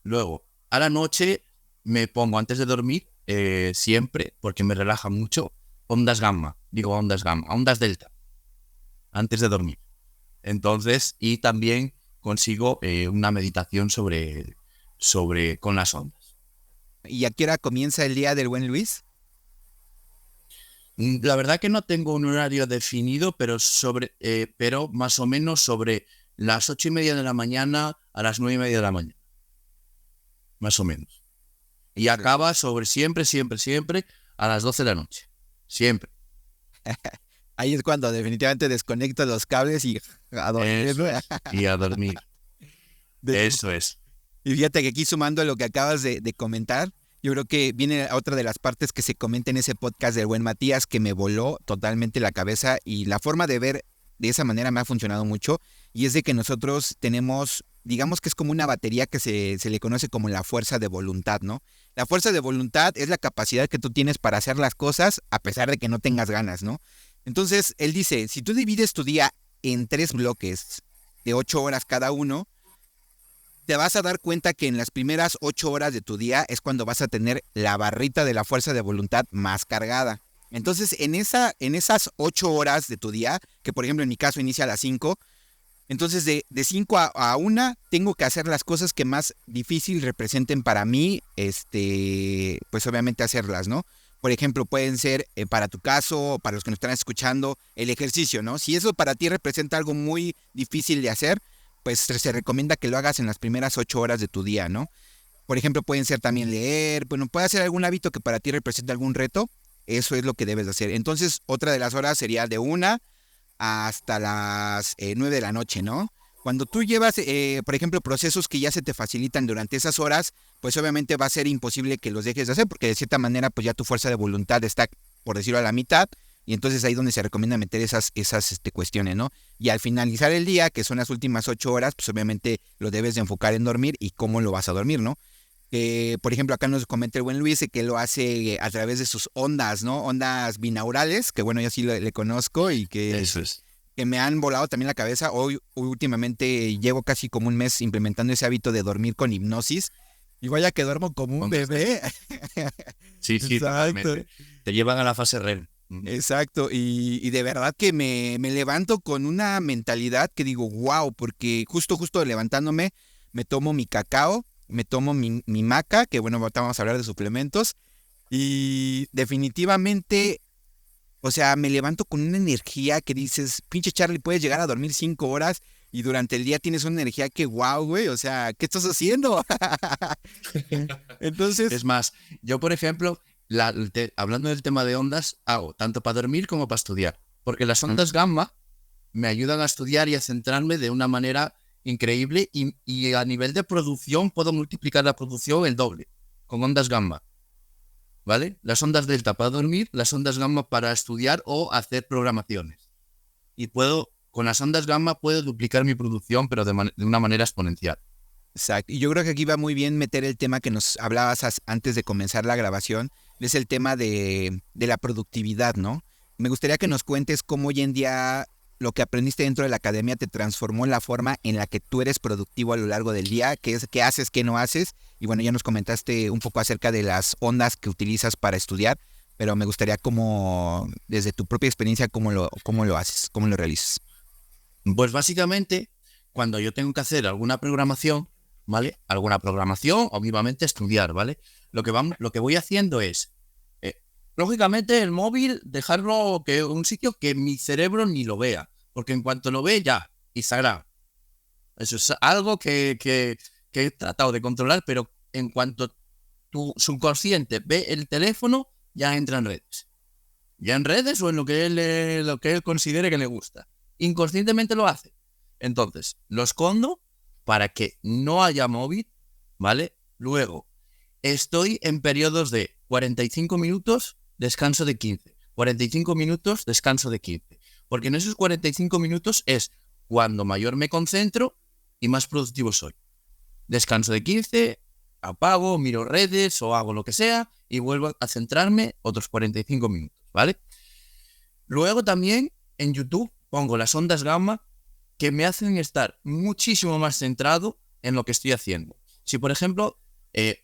luego, a la noche me pongo antes de dormir, siempre, porque me relaja mucho, ondas gamma, ondas delta, antes de dormir. Entonces, y también consigo una meditación con las ondas. ¿Y a qué hora comienza el día del buen Luis? La verdad que no tengo un horario definido, pero más o menos sobre las 8:30 de la mañana a las 9:30 de la mañana. Más o menos. Y acaba sobre siempre a las 12 de la noche. Siempre. Ahí es cuando definitivamente desconecto los cables y a dormir. Y a dormir. Eso es. Y fíjate que aquí sumando lo que acabas de comentar, yo creo que viene otra de las partes que se comenta en ese podcast del buen Matías que me voló totalmente la cabeza y la forma de ver de esa manera me ha funcionado mucho y es de que nosotros tenemos, digamos que es como una batería que se le conoce como la fuerza de voluntad, ¿no? La fuerza de voluntad es la capacidad que tú tienes para hacer las cosas a pesar de que no tengas ganas, ¿no? Entonces, él dice, si tú divides tu día en 3 bloques de 8 horas cada uno, te vas a dar cuenta que en las primeras 8 horas de tu día es cuando vas a tener la barrita de la fuerza de voluntad más cargada. Entonces, en esas 8 horas de tu día, que por ejemplo en mi caso inicia a las 5, entonces de 5 a 1 tengo que hacer las cosas que más difícil representen para mí, pues obviamente hacerlas, ¿no? Por ejemplo, pueden ser, para tu caso, para los que nos están escuchando, el ejercicio, ¿no? Si eso para ti representa algo muy difícil de hacer, pues se recomienda que lo hagas en las primeras 8 horas de tu día, ¿no? Por ejemplo, pueden ser también leer, bueno, puede ser algún hábito que para ti represente algún reto, eso es lo que debes de hacer. Entonces, otra de las horas sería de 1 hasta las 9 de la noche, ¿no? Cuando tú llevas, por ejemplo, procesos que ya se te facilitan durante esas horas, pues obviamente va a ser imposible que los dejes de hacer, porque de cierta manera, pues ya tu fuerza de voluntad está, por decirlo, a la mitad, y entonces ahí es donde se recomienda meter esas cuestiones, ¿no? Y al finalizar el día, que son las últimas 8 horas, pues obviamente lo debes de enfocar en dormir y cómo lo vas a dormir, ¿no? Por ejemplo, acá nos comenta el buen Luis que lo hace a través de sus ondas, ¿no? Ondas binaurales, que bueno, yo sí le conozco y que... Eso es. Que me han volado también la cabeza. Hoy últimamente llevo casi como un mes implementando ese hábito de dormir con hipnosis. Y vaya que duermo como un bebé. Sí, exacto. Te llevan a la fase REM. Exacto. Y de verdad que me levanto con una mentalidad que digo, wow, porque justo levantándome me tomo mi cacao, me tomo mi maca, que bueno, ahorita vamos a hablar de suplementos. Y definitivamente... O sea, me levanto con una energía que dices, pinche Charlie, puedes llegar a dormir 5 horas y durante el día tienes una energía que wow, güey, o sea, ¿qué estás haciendo? Entonces... Es más, yo por ejemplo, hablando del tema de ondas, hago tanto para dormir como para estudiar. Porque las ondas gamma me ayudan a estudiar y a centrarme de una manera increíble y a nivel de producción puedo multiplicar la producción el doble con ondas gamma. ¿Vale? Las ondas delta para dormir, las ondas gamma para estudiar o hacer programaciones. Y con las ondas gamma puedo duplicar mi producción, pero de una manera exponencial. Exacto. Y yo creo que aquí va muy bien meter el tema que nos hablabas antes de comenzar la grabación, es el tema de la productividad, ¿no? Me gustaría que nos cuentes cómo hoy en día lo que aprendiste dentro de la academia te transformó en la forma en la que tú eres productivo a lo largo del día, qué haces, qué no haces. Y bueno, ya nos comentaste un poco acerca de las ondas que utilizas para estudiar, pero me gustaría como, desde tu propia experiencia, cómo lo haces, cómo lo realizas. Pues básicamente, cuando yo tengo que hacer alguna programación, ¿vale? Alguna programación o vivamente estudiar, ¿vale? Lo que voy haciendo es, lógicamente, el móvil, dejarlo en un sitio que mi cerebro ni lo vea, porque en cuanto lo ve, ya, y sagrado. Eso es algo que he tratado de controlar, pero en cuanto tu subconsciente ve el teléfono, ya entra en redes. Ya en redes o en lo que él considere que le gusta. Inconscientemente lo hace. Entonces, lo escondo para que no haya móvil, ¿vale? Luego, estoy en periodos de 45 minutos, descanso de 15. 45 minutos, descanso de 15. Porque en esos 45 minutos es cuando mayor me concentro y más productivo soy. Descanso de 15, apago, miro redes o hago lo que sea y vuelvo a centrarme otros 45 minutos, ¿vale? Luego también en YouTube pongo las ondas gamma que me hacen estar muchísimo más centrado en lo que estoy haciendo. Si, por ejemplo,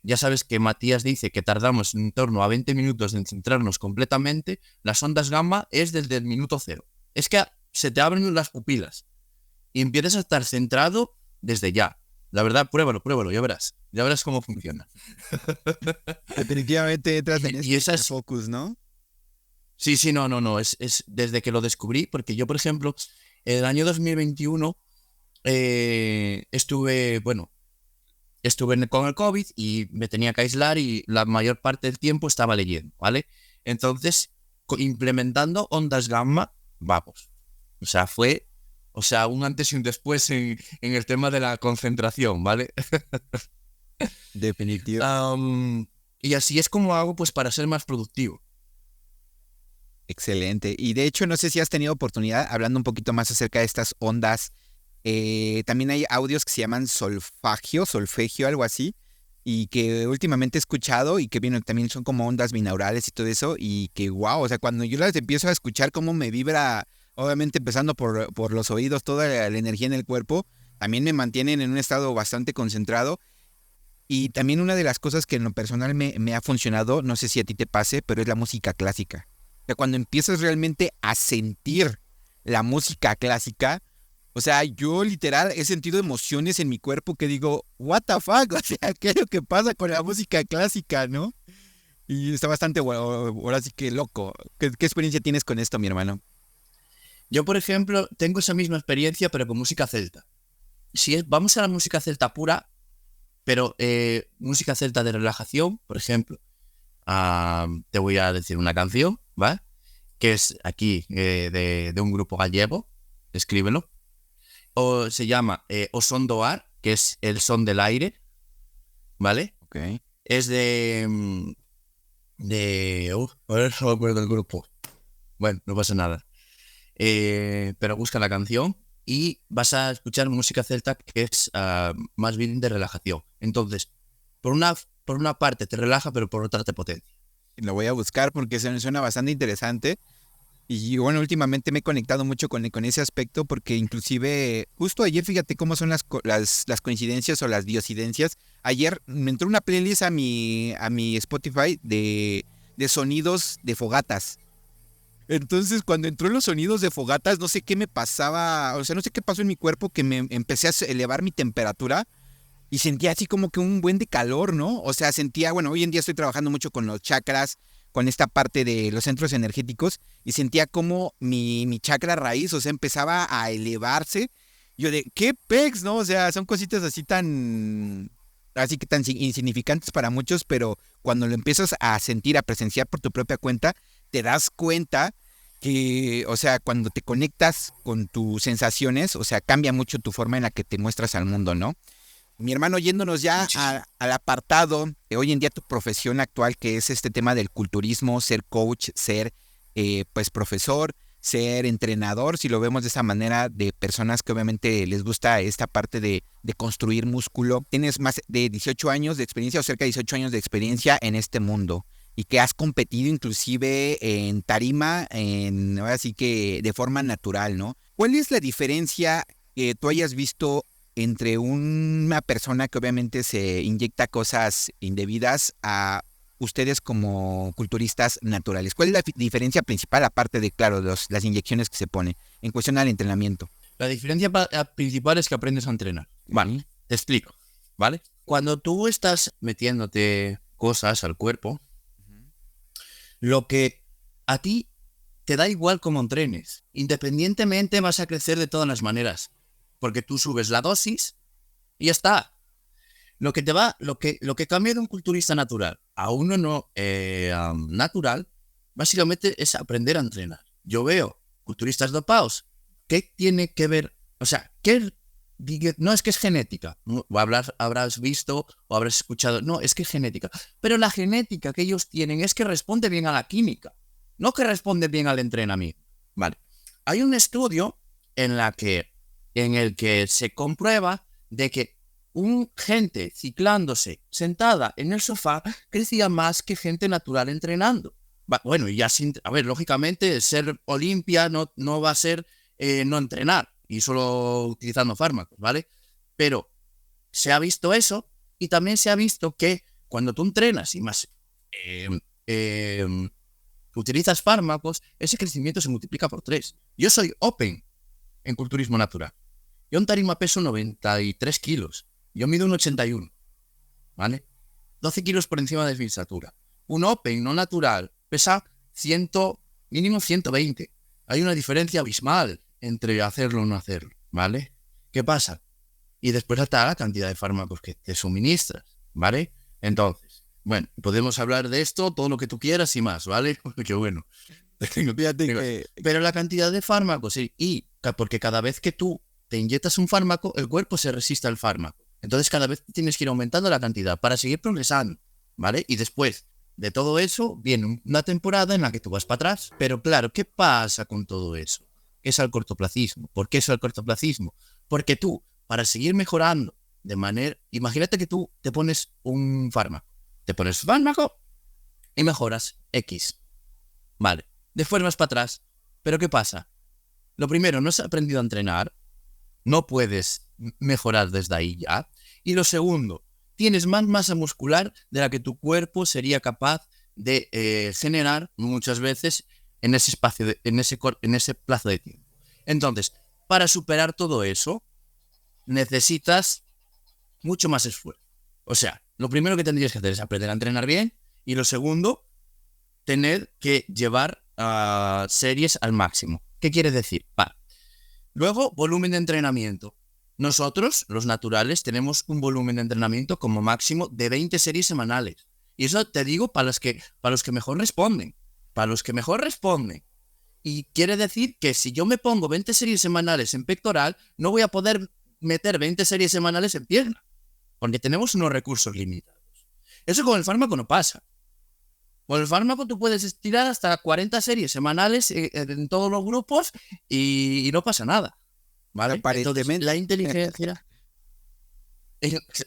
ya sabes que Matías dice que tardamos en torno a 20 minutos en centrarnos completamente, las ondas gamma es desde el minuto cero. Es que se te abren las pupilas y empiezas a estar centrado desde ya. La verdad, pruébalo, ya verás cómo funciona. Definitivamente entras en y este focus, ¿no? Sí, no, es desde que lo descubrí, porque yo, por ejemplo, el año 2021 estuve con el COVID y me tenía que aislar y la mayor parte del tiempo estaba leyendo, ¿vale? Entonces, implementando ondas gamma, vamos. O sea, fue un antes y un después en el tema de la concentración, ¿vale? Definitivo. Y así es como hago pues para ser más productivo. Excelente. Y de hecho, no sé si has tenido oportunidad, hablando un poquito más acerca de estas ondas, también hay audios que se llaman solfegio, algo así, y que últimamente he escuchado y que también son como ondas binaurales y todo eso, y que wow, o sea, cuando yo las empiezo a escuchar, cómo me vibra, obviamente empezando por los oídos, toda la energía en el cuerpo, también me mantienen en un estado bastante concentrado. Y también una de las cosas que en lo personal me ha funcionado, no sé si a ti te pase, pero es la música clásica. O sea, cuando empiezas realmente a sentir la música clásica, o sea, yo literal he sentido emociones en mi cuerpo que digo, what the fuck, o sea, ¿qué es lo que pasa con la música clásica, no? Y está bastante, bueno, ahora sí que loco. ¿Qué experiencia tienes con esto, mi hermano? Yo, por ejemplo, tengo esa misma experiencia, pero con música celta. Vamos a la música celta pura, pero música celta de relajación, por ejemplo, te voy a decir una canción, ¿vale? Que es aquí de un grupo gallego, escríbelo. O se llama O Son do Ar, que es el son del aire, ¿vale? Ok. Es a ver si me acuerdo del grupo. Bueno, no pasa nada. Pero busca la canción y vas a escuchar música celta que es más bien de relajación. Entonces, por una parte te relaja, pero por otra te potencia. Lo voy a buscar porque se me suena bastante interesante. Y bueno, últimamente me he conectado mucho con ese aspecto porque inclusive, justo ayer, fíjate cómo son las coincidencias o las diosidencias. Ayer me entró una playlist a mi Spotify de sonidos de fogatas. Entonces, cuando entró los sonidos de fogatas, no sé qué me pasaba, o sea, no sé qué pasó en mi cuerpo, que me empecé a elevar mi temperatura y sentía así como que un buen de calor, ¿no? O sea, sentía, bueno, hoy en día estoy trabajando mucho con los chakras, con esta parte de los centros energéticos, y sentía como mi chakra raíz, o sea, empezaba a elevarse. Yo de, ¿qué pex, no? O sea, son cositas así que tan insignificantes para muchos, pero cuando lo empiezas a sentir, a presenciar por tu propia cuenta, te das cuenta que, o sea, cuando te conectas con tus sensaciones, o sea, cambia mucho tu forma en la que te muestras al mundo, ¿no? Mi hermano, yéndonos ya al apartado de hoy en día tu profesión actual, que es este tema del culturismo, ser coach, ser pues profesor, ser entrenador, si lo vemos de esa manera, de personas que obviamente les gusta esta parte de construir músculo. Tienes más de 18 años de experiencia o cerca de 18 años de experiencia en este mundo. y que has competido inclusive en tarima, ahora sí que de forma natural, ¿no? ¿Cuál es la diferencia que tú hayas visto entre una persona que obviamente se inyecta cosas indebidas a ustedes como culturistas naturales? ¿Cuál es la diferencia principal, aparte de, claro, las inyecciones que se ponen en cuestión al entrenamiento? La diferencia principal es que aprendes a entrenar. Vale, te explico, ¿vale? Cuando tú estás metiéndote cosas al cuerpo, lo que a ti te da igual cómo entrenes. Independientemente vas a crecer de todas las maneras. Porque tú subes la dosis y ya está. Lo que cambia de un culturista natural a uno no natural, básicamente es aprender a entrenar. Yo veo culturistas dopados. ¿Qué tiene que ver? O sea, no es que es genética. Habrás visto o habrás escuchado. No, es que es genética. Pero la genética que ellos tienen es que responde bien a la química. No que responde bien al entrenamiento. Vale. Hay un estudio en el que se comprueba de que gente ciclándose sentada en el sofá crecía más que gente natural entrenando. Bueno, y ya a ver, lógicamente ser Olimpia no va a ser no entrenar y solo utilizando fármacos, ¿vale? Pero se ha visto eso y también se ha visto que cuando tú entrenas y más utilizas fármacos, ese crecimiento se multiplica por 3. Yo soy open en culturismo natural. Yo en tarima peso 93 kilos. Yo mido un 81, ¿vale? 12 kilos por encima de mi estatura. Un open no natural pesa mínimo 120. Hay una diferencia abismal entre hacerlo o no hacerlo, ¿vale? ¿Qué pasa? Y después está la cantidad de fármacos que te suministras, ¿vale? Entonces, bueno, podemos hablar de esto todo lo que tú quieras y más, ¿vale? Qué bueno. Pero la cantidad de fármacos, porque cada vez que tú te inyectas un fármaco, el cuerpo se resiste al fármaco. Entonces cada vez tienes que ir aumentando la cantidad para seguir progresando, ¿vale? Y después de todo eso, viene una temporada en la que tú vas para atrás. Pero claro, ¿qué pasa con todo eso? ¿Qué es el cortoplacismo? ¿Por qué es el cortoplacismo? Porque tú, para seguir mejorando de manera... Imagínate que tú te pones un fármaco. Te pones fármaco y mejoras X. Vale. Después vas para atrás. ¿Pero qué pasa? Lo primero, no has aprendido a entrenar. No puedes mejorar desde ahí ya. Y lo segundo, tienes más masa muscular de la que tu cuerpo sería capaz de generar muchas veces en ese espacio, en ese plazo de tiempo. Entonces, para superar todo eso, necesitas mucho más esfuerzo. O sea, lo primero que tendrías que hacer es aprender a entrenar bien y lo segundo, tener que llevar series al máximo. ¿Qué quiere decir? Luego, volumen de entrenamiento. Nosotros, los naturales, tenemos un volumen de entrenamiento como máximo de 20 series semanales. Y eso te digo para los que mejor responden. Para los que mejor responden. Y quiere decir que si yo me pongo 20 series semanales en pectoral, no voy a poder meter 20 series semanales en pierna. Porque tenemos unos recursos limitados. Eso con el fármaco no pasa. Con el fármaco tú puedes estirar hasta 40 series semanales en todos los grupos y no pasa nada. ¿Vale? Entonces, la inteligencia...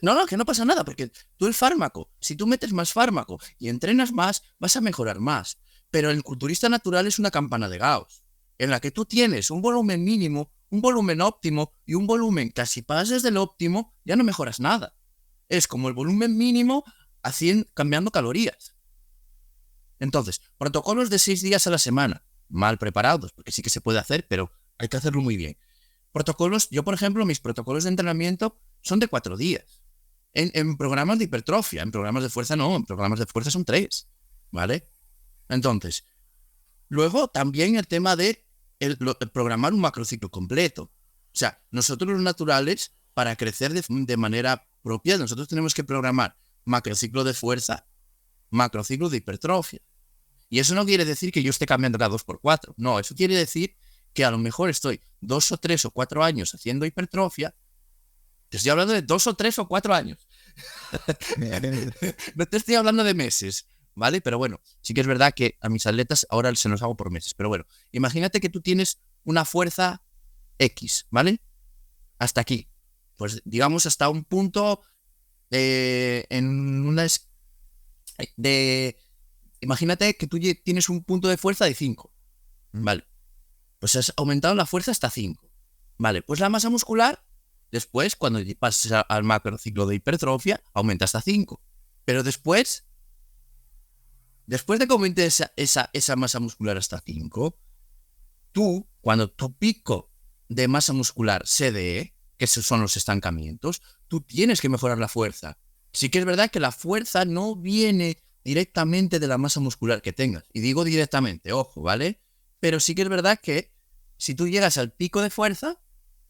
No, que no pasa nada, porque tú el fármaco, si tú metes más fármaco y entrenas más, vas a mejorar más. Pero el culturista natural es una campana de Gauss, en la que tú tienes un volumen mínimo, un volumen óptimo y un volumen que si pases del óptimo, ya no mejoras nada. Es como el volumen mínimo cambiando calorías. Entonces, protocolos de 6 días a la semana, mal preparados, porque sí que se puede hacer, pero hay que hacerlo muy bien. Protocolos, yo por ejemplo, mis protocolos de entrenamiento son de 4 días. En programas de hipertrofia, en programas de fuerza no, en programas de fuerza son 3, ¿vale? Entonces, luego también el tema de programar un macrociclo completo. O sea, nosotros los naturales, para crecer de manera propia, nosotros tenemos que programar macrociclo de fuerza, macrociclo de hipertrofia. Y eso no quiere decir que yo esté cambiando cada 2x4. No, eso quiere decir que a lo mejor estoy 2 o 3 o 4 años haciendo hipertrofia. Te estoy hablando de 2 o 3 o 4 años. No te estoy hablando de meses, ¿vale? Pero bueno, sí que es verdad que a mis atletas ahora se los hago por meses. Pero bueno, imagínate que tú tienes una fuerza X, ¿vale? Hasta aquí. Pues digamos hasta un punto imagínate que tú tienes un punto de fuerza de 5, ¿vale? Pues has aumentado la fuerza hasta 5, ¿vale? Pues la masa muscular, después, cuando pases al macrociclo de hipertrofia, aumenta hasta 5. Pero después de que aumente esa masa muscular hasta 5, tú, cuando tu pico de masa muscular se dé, que esos son los estancamientos, tú tienes que mejorar la fuerza. Sí que es verdad que la fuerza no viene directamente de la masa muscular que tengas. Y digo directamente, ojo, ¿vale? Pero sí que es verdad que si tú llegas al pico de fuerza,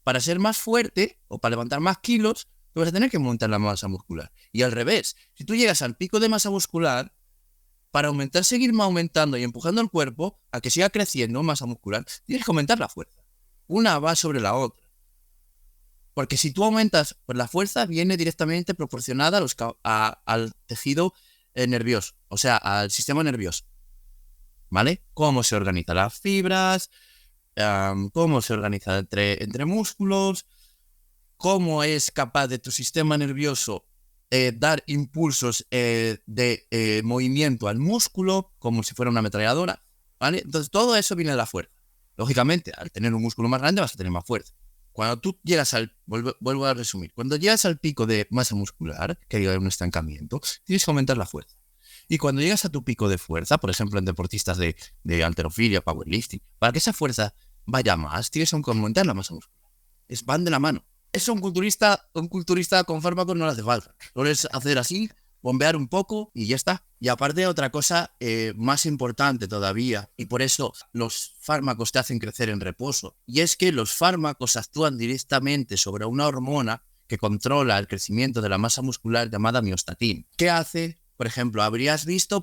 para ser más fuerte o para levantar más kilos, tú vas a tener que aumentar la masa muscular. Y al revés, si tú llegas al pico de masa muscular, para seguir aumentando y empujando el cuerpo a que siga creciendo masa muscular, tienes que aumentar la fuerza. Una va sobre la otra. Porque si tú aumentas, pues la fuerza viene directamente proporcionada al tejido nervioso, o sea, al sistema nervioso. ¿Vale? Cómo se organizan las fibras, cómo se organiza entre músculos, cómo es capaz de tu sistema nervioso dar impulsos de movimiento al músculo, como si fuera una ametralladora, ¿vale? Entonces todo eso viene de la fuerza. Lógicamente, al tener un músculo más grande vas a tener más fuerza. Cuando tú llegas vuelvo a resumir, cuando llegas al pico de masa muscular, que hay un estancamiento, tienes que aumentar la fuerza. Y cuando llegas a tu pico de fuerza, por ejemplo en deportistas de halterofilia, powerlifting, para que esa fuerza vaya más, tienes que aumentar la masa muscular. Van de la mano. Eso un culturista con fármacos no le hace falta. Solo es hacer así, bombear un poco y ya está. Y aparte otra cosa más importante todavía, y por eso los fármacos te hacen crecer en reposo, y es que los fármacos actúan directamente sobre una hormona que controla el crecimiento de la masa muscular llamada miostatina. ¿Qué hace? Por ejemplo, habrías visto,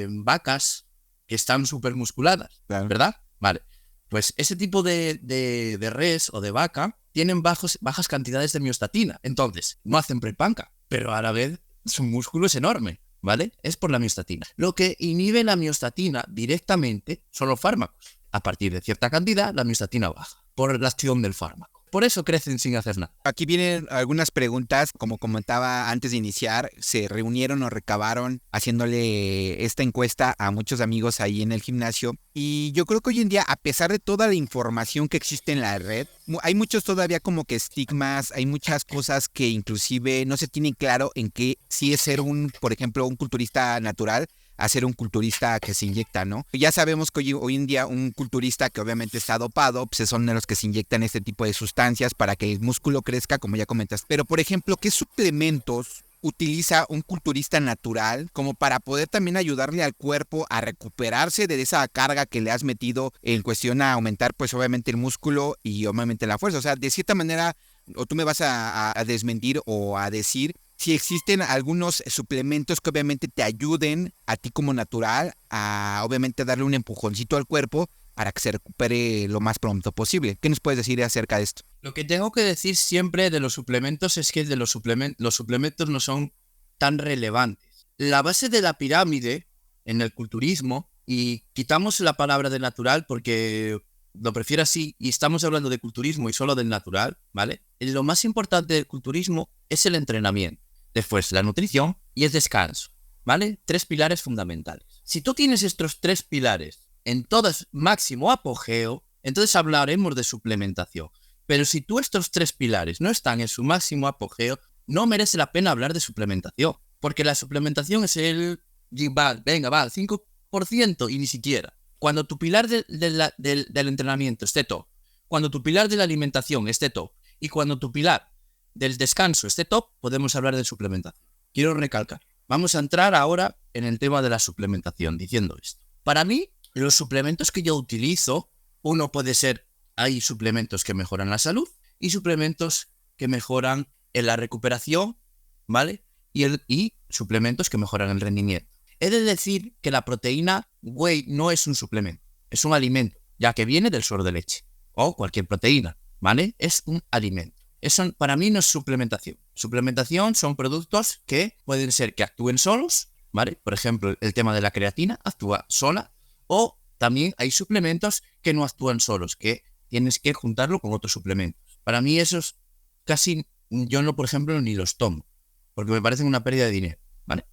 vacas que están súper musculadas, claro, ¿verdad? Vale. Pues ese tipo de res o de vaca tienen bajas cantidades de miostatina. Entonces, no hacen prepanca, pero a la vez su músculo es enorme, ¿vale? Es por la miostatina. Lo que inhibe la miostatina directamente son los fármacos. A partir de cierta cantidad, la miostatina baja por la acción del fármaco. Por eso crecen sin hacer nada. Aquí vienen algunas preguntas, como comentaba antes de iniciar, se reunieron o recabaron haciéndole esta encuesta a muchos amigos ahí en el gimnasio. Y yo creo que hoy en día, a pesar de toda la información que existe en la red, hay muchos todavía como que estigmas, hay muchas cosas que inclusive no se tienen claro en qué sí es ser por ejemplo, un culturista natural a ser un culturista que se inyecta, ¿no? Ya sabemos que hoy en día un culturista que obviamente está dopado, pues son de los que se inyectan este tipo de sustancias para que el músculo crezca, como ya comentas. Pero, por ejemplo, ¿qué suplementos utiliza un culturista natural como para poder también ayudarle al cuerpo a recuperarse de esa carga que le has metido en cuestión a aumentar, pues obviamente el músculo y obviamente la fuerza? O sea, de cierta manera, o tú me vas a desmentir o a decir si existen algunos suplementos que obviamente te ayuden a ti como natural a obviamente darle un empujoncito al cuerpo para que se recupere lo más pronto posible. ¿Qué nos puedes decir acerca de esto? Lo que tengo que decir siempre de los suplementos es que los suplementos no son tan relevantes. La base de la pirámide en el culturismo, y quitamos la palabra de natural porque lo prefiero así, y estamos hablando de culturismo y solo del natural, ¿vale? Lo más importante del culturismo es el entrenamiento. Después la nutrición y el descanso, ¿vale? 3 pilares fundamentales. Si tú tienes estos 3 pilares en todas máximo apogeo, entonces hablaremos de suplementación. Pero si tú estos 3 pilares no están en su máximo apogeo, no merece la pena hablar de suplementación. Porque la suplementación es el 5% y ni siquiera. Cuando tu pilar del entrenamiento esté top, cuando tu pilar de la alimentación esté top y cuando tu pilar del descanso esté top, podemos hablar de suplementación. Quiero recalcar. Vamos a entrar ahora en el tema de la suplementación diciendo esto. Para mí, los suplementos que yo utilizo, uno puede ser, hay suplementos que mejoran la salud y suplementos que mejoran en la recuperación, ¿vale? Y suplementos que mejoran el rendimiento. He de decir que la proteína whey no es un suplemento, es un alimento, ya que viene del suero de leche o cualquier proteína, ¿vale? Es un alimento. Eso para mí no es suplementación. Suplementación son productos que pueden ser que actúen solos, ¿vale? Por ejemplo, el tema de la creatina actúa sola, o también hay suplementos que no actúan solos, que tienes que juntarlo con otros suplementos. Para mí esos casi, yo no, por ejemplo, ni los tomo, porque me parecen una pérdida de dinero, ¿vale?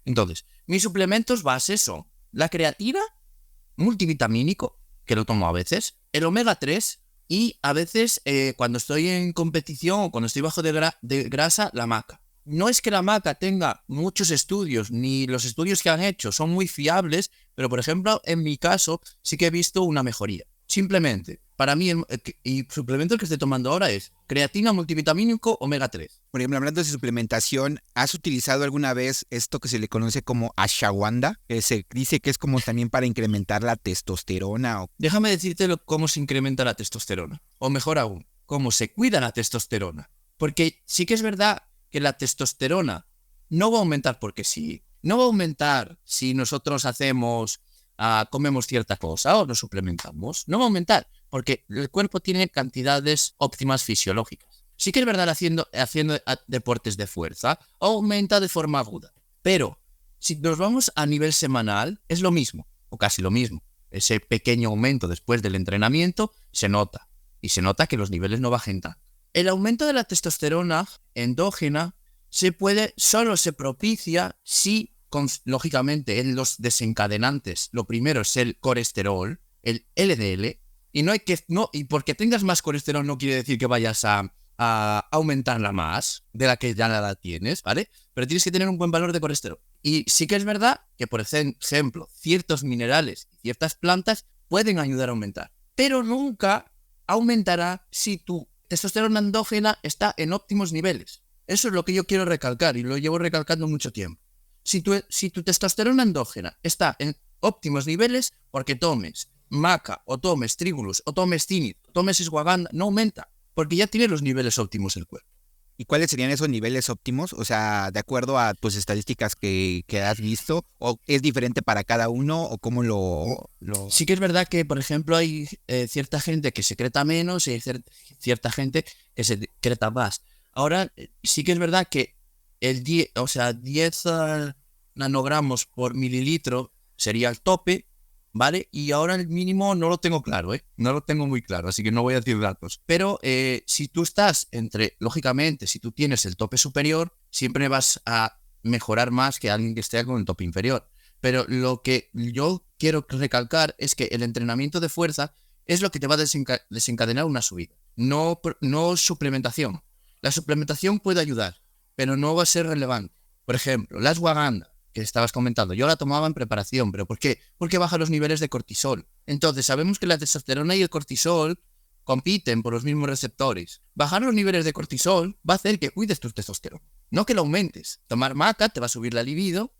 Entonces, mis suplementos base son la creatina, multivitamínico, que lo tomo a veces, el omega 3 y a veces cuando estoy en competición o cuando estoy bajo de grasa, la maca. No es que la maca tenga muchos estudios, ni los estudios que han hecho son muy fiables, pero por ejemplo, en mi caso sí que he visto una mejoría. Simplemente, para mí, y suplemento que estoy tomando ahora es creatina, multivitamínico, omega 3. Por ejemplo, hablando de suplementación, ¿has utilizado alguna vez esto que se le conoce como ashwagandha? Que se dice que es como también para incrementar la testosterona. Déjame decirte cómo se incrementa la testosterona. O mejor aún, cómo se cuida la testosterona. Porque sí que es verdad que la testosterona no va a aumentar porque sí. No va a aumentar si nosotros comemos cierta cosa o nos suplementamos. No va a aumentar porque el cuerpo tiene cantidades óptimas fisiológicas. Sí que es verdad haciendo deportes de fuerza, aumenta de forma aguda. Pero si nos vamos a nivel semanal, es lo mismo, o casi lo mismo. Ese pequeño aumento después del entrenamiento se nota. Y se nota que los niveles no bajen tanto. El aumento de la testosterona endógena solo se propicia si, lógicamente, en los desencadenantes, lo primero es el colesterol, el LDL, y porque tengas más colesterol no quiere decir que vayas a aumentarla más de la que ya la tienes, ¿vale? Pero tienes que tener un buen valor de colesterol. Y sí que es verdad que, por ejemplo, ciertos minerales y ciertas plantas pueden ayudar a aumentar, pero nunca aumentará si tu testosterona endógena está en óptimos niveles. Eso es lo que yo quiero recalcar y lo llevo recalcando mucho tiempo. Si tu testosterona endógena está en óptimos niveles, porque tomes maca, o tomes trigulus, o tomes cinit, o tomes ashwagandha, no aumenta, porque ya tiene los niveles óptimos el cuerpo. ¿Y cuáles serían esos niveles óptimos? O sea, de acuerdo a tus estadísticas que has visto, ¿o es diferente para cada uno, o cómo lo...? Sí que es verdad que, por ejemplo, hay cierta gente que secreta menos y hay cierta gente que secreta más. Ahora, sí que es verdad que 10 nanogramos por mililitro sería el tope, ¿vale? Y ahora el mínimo no lo tengo claro, ¿eh? No lo tengo muy claro, así que no voy a decir datos. Pero si tú estás lógicamente, si tú tienes el tope superior, siempre vas a mejorar más que alguien que esté con el tope inferior. Pero lo que yo quiero recalcar es que el entrenamiento de fuerza es lo que te va a desencadenar una subida, no suplementación. La suplementación puede ayudar, pero no va a ser relevante. Por ejemplo, la ashwagandha, que estabas comentando, yo la tomaba en preparación, ¿pero por qué? Porque baja los niveles de cortisol. Entonces, sabemos que la testosterona y el cortisol compiten por los mismos receptores. Bajar los niveles de cortisol va a hacer que cuides tu testosterona, no que lo aumentes. Tomar maca te va a subir la libido,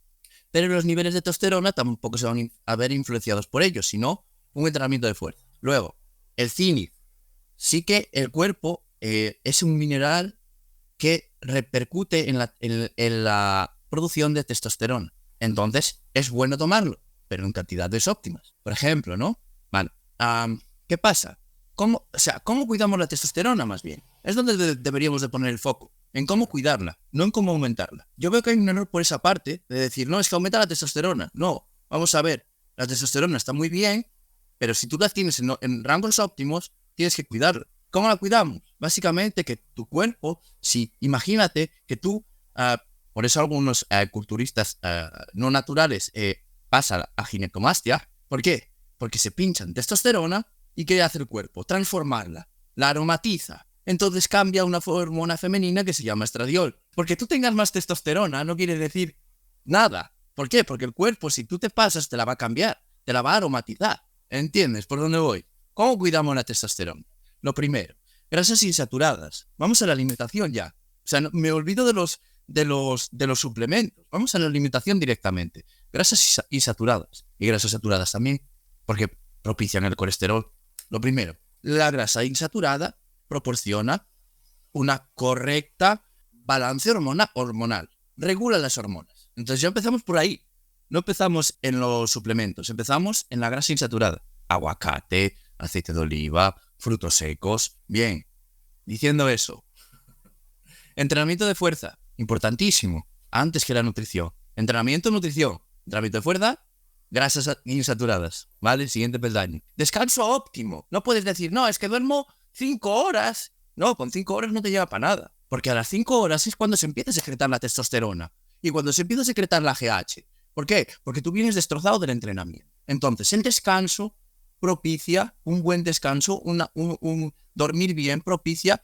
pero los niveles de testosterona tampoco se van a ver influenciados por ellos, sino un entrenamiento de fuerza. Luego, el cinit. Sí que el cuerpo es un mineral que repercute en la producción de testosterona. Entonces, es bueno tomarlo, pero en cantidades óptimas. Por ejemplo, ¿no? Vale. ¿Qué pasa? ¿Cómo cuidamos la testosterona más bien? Es donde deberíamos de poner el foco. En cómo cuidarla, no en cómo aumentarla. Yo veo que hay un error por esa parte de decir, no, es que aumenta la testosterona. No, vamos a ver, la testosterona está muy bien, pero si tú la tienes en rangos óptimos, tienes que cuidarla. ¿Cómo la cuidamos? Básicamente que tu cuerpo, imagínate que tú, por eso algunos culturistas no naturales pasan a ginecomastia. ¿Por qué? Porque se pinchan testosterona y ¿qué hace el cuerpo? Transformarla, la aromatiza. Entonces cambia una hormona femenina que se llama estradiol. Porque tú tengas más testosterona no quiere decir nada. ¿Por qué? Porque el cuerpo, si tú te pasas, te la va a cambiar, te la va a aromatizar. ¿Entiendes por dónde voy? ¿Cómo cuidamos la testosterona? Lo primero, grasas insaturadas. Vamos a la alimentación ya. O sea, me olvido de los suplementos. Vamos a la alimentación directamente. Grasas insaturadas y grasas saturadas también, porque propician el colesterol. Lo primero, la grasa insaturada proporciona una correcta balance hormonal. Regula las hormonas. Entonces ya empezamos por ahí. No empezamos en los suplementos, empezamos en la grasa insaturada. Aguacate, aceite de oliva, frutos secos. Bien, diciendo eso. Entrenamiento de fuerza, importantísimo, antes que la nutrición. Nutrición. Entrenamiento de fuerza, grasas insaturadas, ¿vale? Siguiente peldaño. Descanso óptimo. No puedes decir, no, es que duermo 5 horas. No, con 5 horas no te lleva para nada. Porque a las 5 horas es cuando se empieza a secretar la testosterona. Y cuando se empieza a secretar la GH, ¿por qué? Porque tú vienes destrozado del entrenamiento. Entonces, el descanso propicia un buen descanso, un dormir bien propicia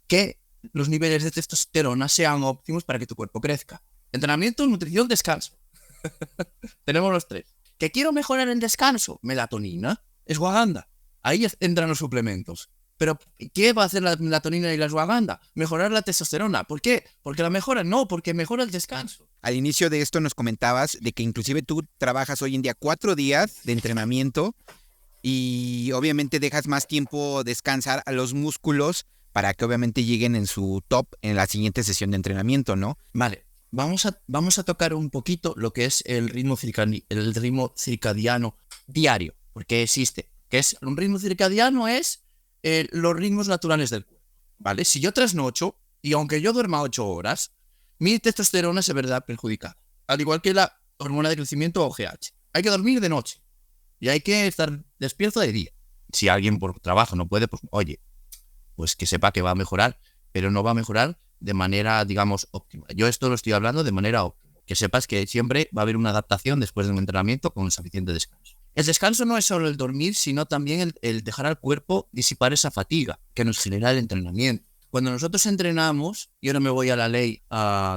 que los niveles de testosterona sean óptimos para que tu cuerpo crezca. Entrenamiento, nutrición, descanso. Tenemos los tres. ¿Qué quiero mejorar en descanso? Melatonina, ashwagandha. Ahí entran los suplementos. Pero ¿qué va a hacer la melatonina y la ashwagandha? Mejorar la testosterona. ¿Por qué? ¿Porque la mejora? No, porque mejora el descanso. Al inicio de esto nos comentabas de que inclusive tú trabajas hoy en día 4 días de entrenamiento y obviamente dejas más tiempo descansar a los músculos para que obviamente lleguen en su top en la siguiente sesión de entrenamiento, ¿no? Vale, vamos a tocar un poquito lo que es el ritmo circadiano diario, porque existe. Que es un ritmo circadiano es los ritmos naturales del cuerpo, ¿vale? Si yo trasnocho, y aunque yo duerma 8 horas, mi testosterona se verá perjudicada, al igual que la hormona de crecimiento o GH. Hay que dormir de noche y hay que estar despierto de día. Si alguien por trabajo no puede, pues oye, pues que sepa que va a mejorar, pero no va a mejorar de manera, digamos, óptima. Yo esto lo estoy hablando de manera óptima. Que sepas que siempre va a haber una adaptación después de un entrenamiento con suficiente descanso. El descanso no es solo el dormir, sino también el dejar al cuerpo disipar esa fatiga que nos genera el entrenamiento. Cuando nosotros entrenamos, y ahora me voy a la ley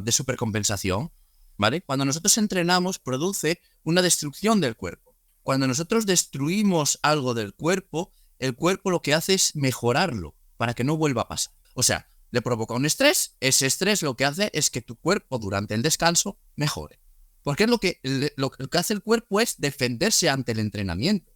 de supercompensación, ¿vale? Cuando nosotros entrenamos, produce una destrucción del cuerpo. Cuando nosotros destruimos algo del cuerpo, el cuerpo lo que hace es mejorarlo para que no vuelva a pasar. O sea, le provoca un estrés, ese estrés lo que hace es que tu cuerpo durante el descanso mejore. Porque es lo que hace el cuerpo es defenderse ante el entrenamiento.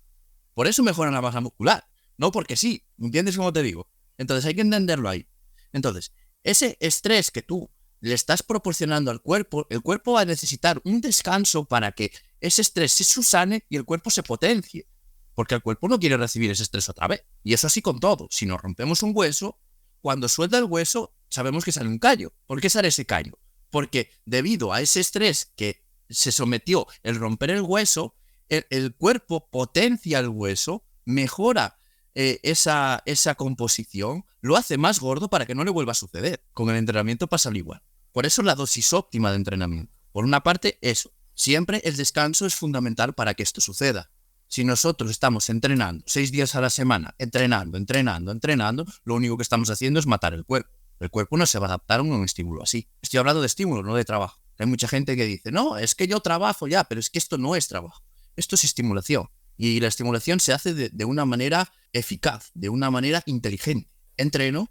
Por eso mejora la masa muscular, no porque sí, ¿entiendes cómo te digo? Entonces hay que entenderlo ahí. Entonces, ese estrés que tú le estás proporcionando al cuerpo, el cuerpo va a necesitar un descanso para que ese estrés se subsane y el cuerpo se potencie. Porque el cuerpo no quiere recibir ese estrés otra vez. Y eso así con todo. Si nos rompemos un hueso, cuando suelta el hueso, sabemos que sale un callo. ¿Por qué sale ese callo? Porque debido a ese estrés que se sometió el romper el hueso, el cuerpo potencia el hueso, mejora esa composición, lo hace más gordo para que no le vuelva a suceder. Con el entrenamiento pasa lo igual. Por eso la dosis óptima de entrenamiento. Por una parte, eso. Siempre el descanso es fundamental para que esto suceda. Si nosotros estamos entrenando 6 días a la semana, entrenando, lo único que estamos haciendo es matar el cuerpo. El cuerpo no se va a adaptar a un estímulo así. Estoy hablando de estímulo, no de trabajo. Hay mucha gente que dice, no, es que yo trabajo ya, pero es que esto no es trabajo. Esto es estimulación. Y la estimulación se hace de una manera eficaz, de una manera inteligente. Entreno,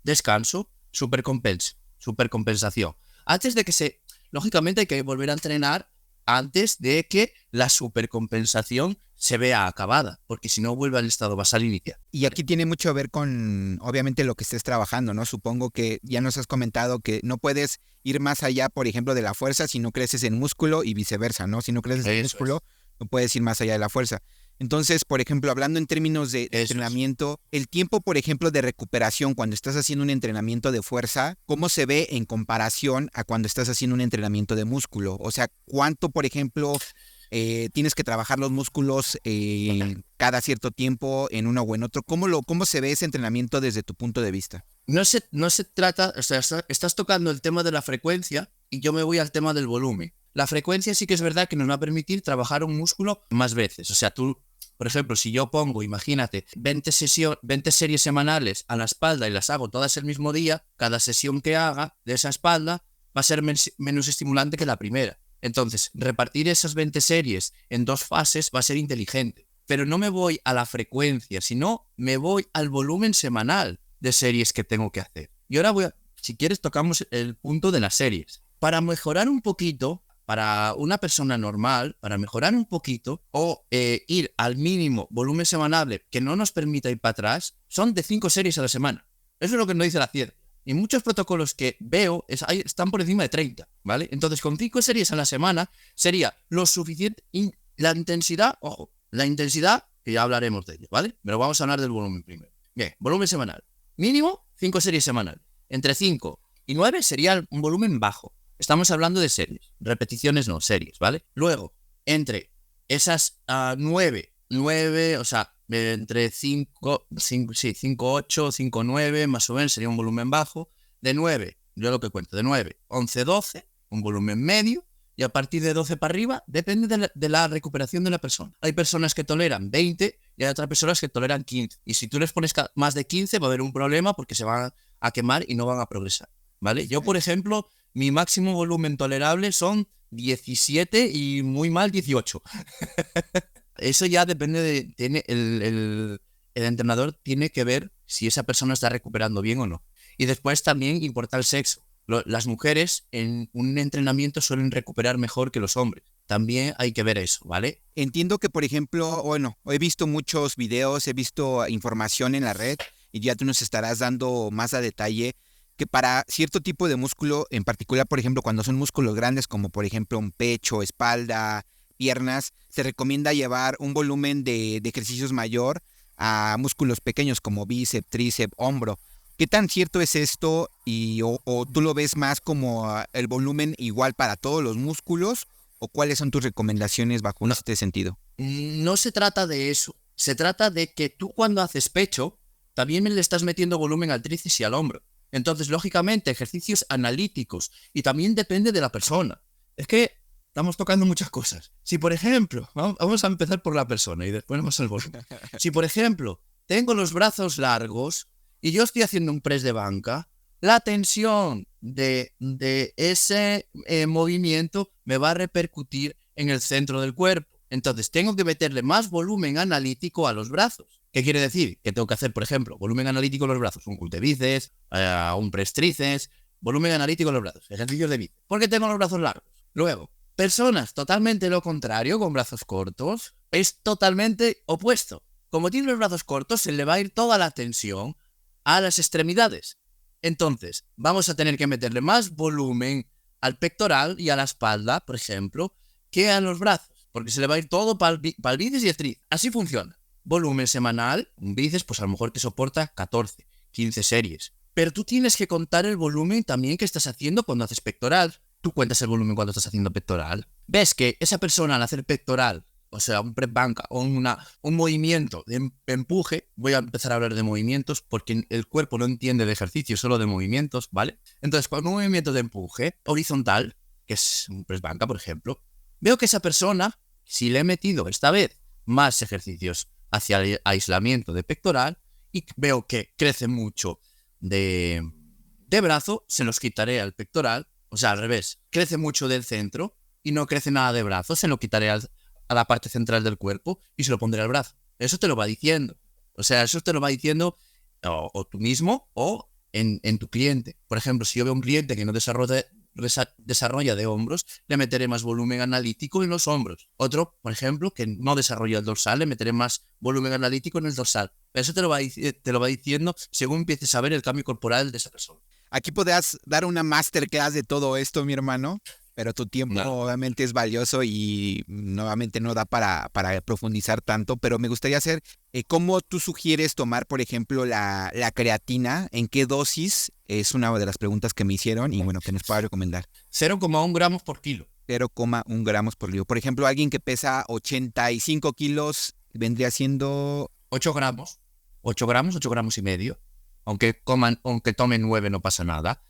descanso, supercompensación. Lógicamente hay que volver a entrenar antes de que la supercompensación se vea acabada, porque si no vuelve al estado basal inicial. Y aquí tiene mucho a ver con, obviamente, lo que estés trabajando, ¿no? Supongo que ya nos has comentado que no puedes ir más allá, por ejemplo, de la fuerza si no creces en músculo y viceversa, ¿no? Si no creces en músculo, no puedes ir más allá de la fuerza. Entonces, por ejemplo, hablando en términos de entrenamiento, el tiempo, por ejemplo, de recuperación cuando estás haciendo un entrenamiento de fuerza, ¿cómo se ve en comparación a cuando estás haciendo un entrenamiento de músculo? O sea, ¿cuánto, por ejemplo, tienes que trabajar los músculos cada cierto tiempo en uno o en otro? ¿Cómo se ve ese entrenamiento desde tu punto de vista? No se trata, o sea, estás tocando el tema de la frecuencia y yo me voy al tema del volumen. La frecuencia sí que es verdad que nos va a permitir trabajar un músculo más veces. O sea, tú, por ejemplo, si yo pongo, imagínate, 20 series semanales a la espalda y las hago todas el mismo día, cada sesión que haga de esa espalda va a ser menos estimulante que la primera. Entonces, repartir esas 20 series en 2 fases va a ser inteligente. Pero no me voy a la frecuencia, sino me voy al volumen semanal de series que tengo que hacer. Y ahora si quieres, tocamos el punto de las series. Para mejorar un poquito, para una persona normal, para mejorar un poquito o ir al mínimo volumen semanal que no nos permita ir para atrás, son de 5 series a la semana. Eso es lo que nos dice la ciencia. Y muchos protocolos que veo están por encima de 30, ¿vale? Entonces, con 5 series a la semana sería lo suficiente. La intensidad, ojo, la intensidad, que ya hablaremos de ello, ¿vale? Pero vamos a hablar del volumen primero. Bien, volumen semanal. Mínimo 5 series semanales. Entre 5 y 9 sería un volumen bajo. Estamos hablando de series. Repeticiones no, series, ¿vale? Luego, entre esas 9, o sea, entre 5, 8, 5, 9, más o menos sería un volumen bajo. De 9, yo lo que cuento, de 9, 11, 12, un volumen medio, y a partir de 12 para arriba depende de la recuperación de la persona. Hay personas que toleran 20 y hay otras personas que toleran 15. Y si tú les pones más de 15 va a haber un problema porque se van a quemar y no van a progresar, ¿vale? Yo, por ejemplo, mi máximo volumen tolerable son 17 y muy mal 18. Eso ya depende el entrenador tiene que ver si esa persona está recuperando bien o no. Y después también importa el sexo. Las mujeres en un entrenamiento suelen recuperar mejor que los hombres. También hay que ver eso, ¿vale? Entiendo que, por ejemplo, bueno, he visto muchos videos, he visto información en la red y ya tú nos estarás dando más a detalle que para cierto tipo de músculo, en particular, por ejemplo, cuando son músculos grandes como por ejemplo un pecho, espalda, piernas, se recomienda llevar un volumen de ejercicios mayor a músculos pequeños como bíceps, tríceps, hombro. ¿Qué tan cierto es esto o tú lo ves más como el volumen igual para todos los músculos o cuáles son tus recomendaciones bajo este sentido? No se trata de eso. Se trata de que tú cuando haces pecho también le estás metiendo volumen al tríceps y al hombro. Entonces, lógicamente, ejercicios analíticos y también depende de la persona. Es que estamos tocando muchas cosas. Si, por ejemplo, vamos a empezar por la persona y después vamos al volumen. Si, por ejemplo, tengo los brazos largos y yo estoy haciendo un press de banca, la tensión de ese movimiento me va a repercutir en el centro del cuerpo. Entonces tengo que meterle más volumen analítico a los brazos. ¿Qué quiere decir? Que tengo que hacer, por ejemplo, volumen analítico en los brazos, un curl de bíceps, un press tríceps, volumen analítico en los brazos, ejercicios de bíceps, porque tengo los brazos largos. Luego, personas totalmente lo contrario, con brazos cortos, es totalmente opuesto. Como tiene los brazos cortos, se le va a ir toda la tensión a las extremidades. Entonces, vamos a tener que meterle más volumen al pectoral y a la espalda, por ejemplo, que a los brazos, porque se le va a ir todo para el bíceps y el tríceps. Así funciona. Volumen semanal, un bíceps, pues a lo mejor te soporta 14, 15 series. Pero tú tienes que contar el volumen también que estás haciendo cuando haces pectoral. Tú cuentas el volumen cuando estás haciendo pectoral. Ves que esa persona al hacer pectoral, o sea, un press banca o un movimiento de empuje, voy a empezar a hablar de movimientos porque el cuerpo no entiende de ejercicio, solo de movimientos, ¿vale? Entonces, con un movimiento de empuje horizontal, que es un press banca, por ejemplo, veo que esa persona, si le he metido esta vez más ejercicios hacia el aislamiento de pectoral y veo que crece mucho de brazo, se los quitaré al pectoral, o sea, al revés, crece mucho del centro y no crece nada de brazo, se lo quitaré a la parte central del cuerpo y se lo pondré al brazo. Eso te lo va diciendo. O sea, eso te lo va diciendo o tú mismo o en tu cliente. Por ejemplo, si yo veo un cliente que no desarrolla de hombros, le meteré más volumen analítico en los hombros. Otro, por ejemplo, que no desarrolla el dorsal, le meteré más volumen analítico en el dorsal. Eso te lo va diciendo según empieces a ver el cambio corporal de esa persona. Aquí podrás dar una masterclass de todo esto, mi hermano, pero tu tiempo obviamente es valioso y nuevamente no da para profundizar tanto, pero me gustaría saber cómo tú sugieres tomar, por ejemplo, la creatina, en qué dosis, es una de las preguntas que me hicieron y bueno, que nos puedas recomendar. 0,1 gramos por kilo. 0,1 gramos por kilo. Por ejemplo, alguien que pesa 85 kilos vendría siendo 8 gramos. 8 gramos y medio. Aunque tomen 9 no pasa nada,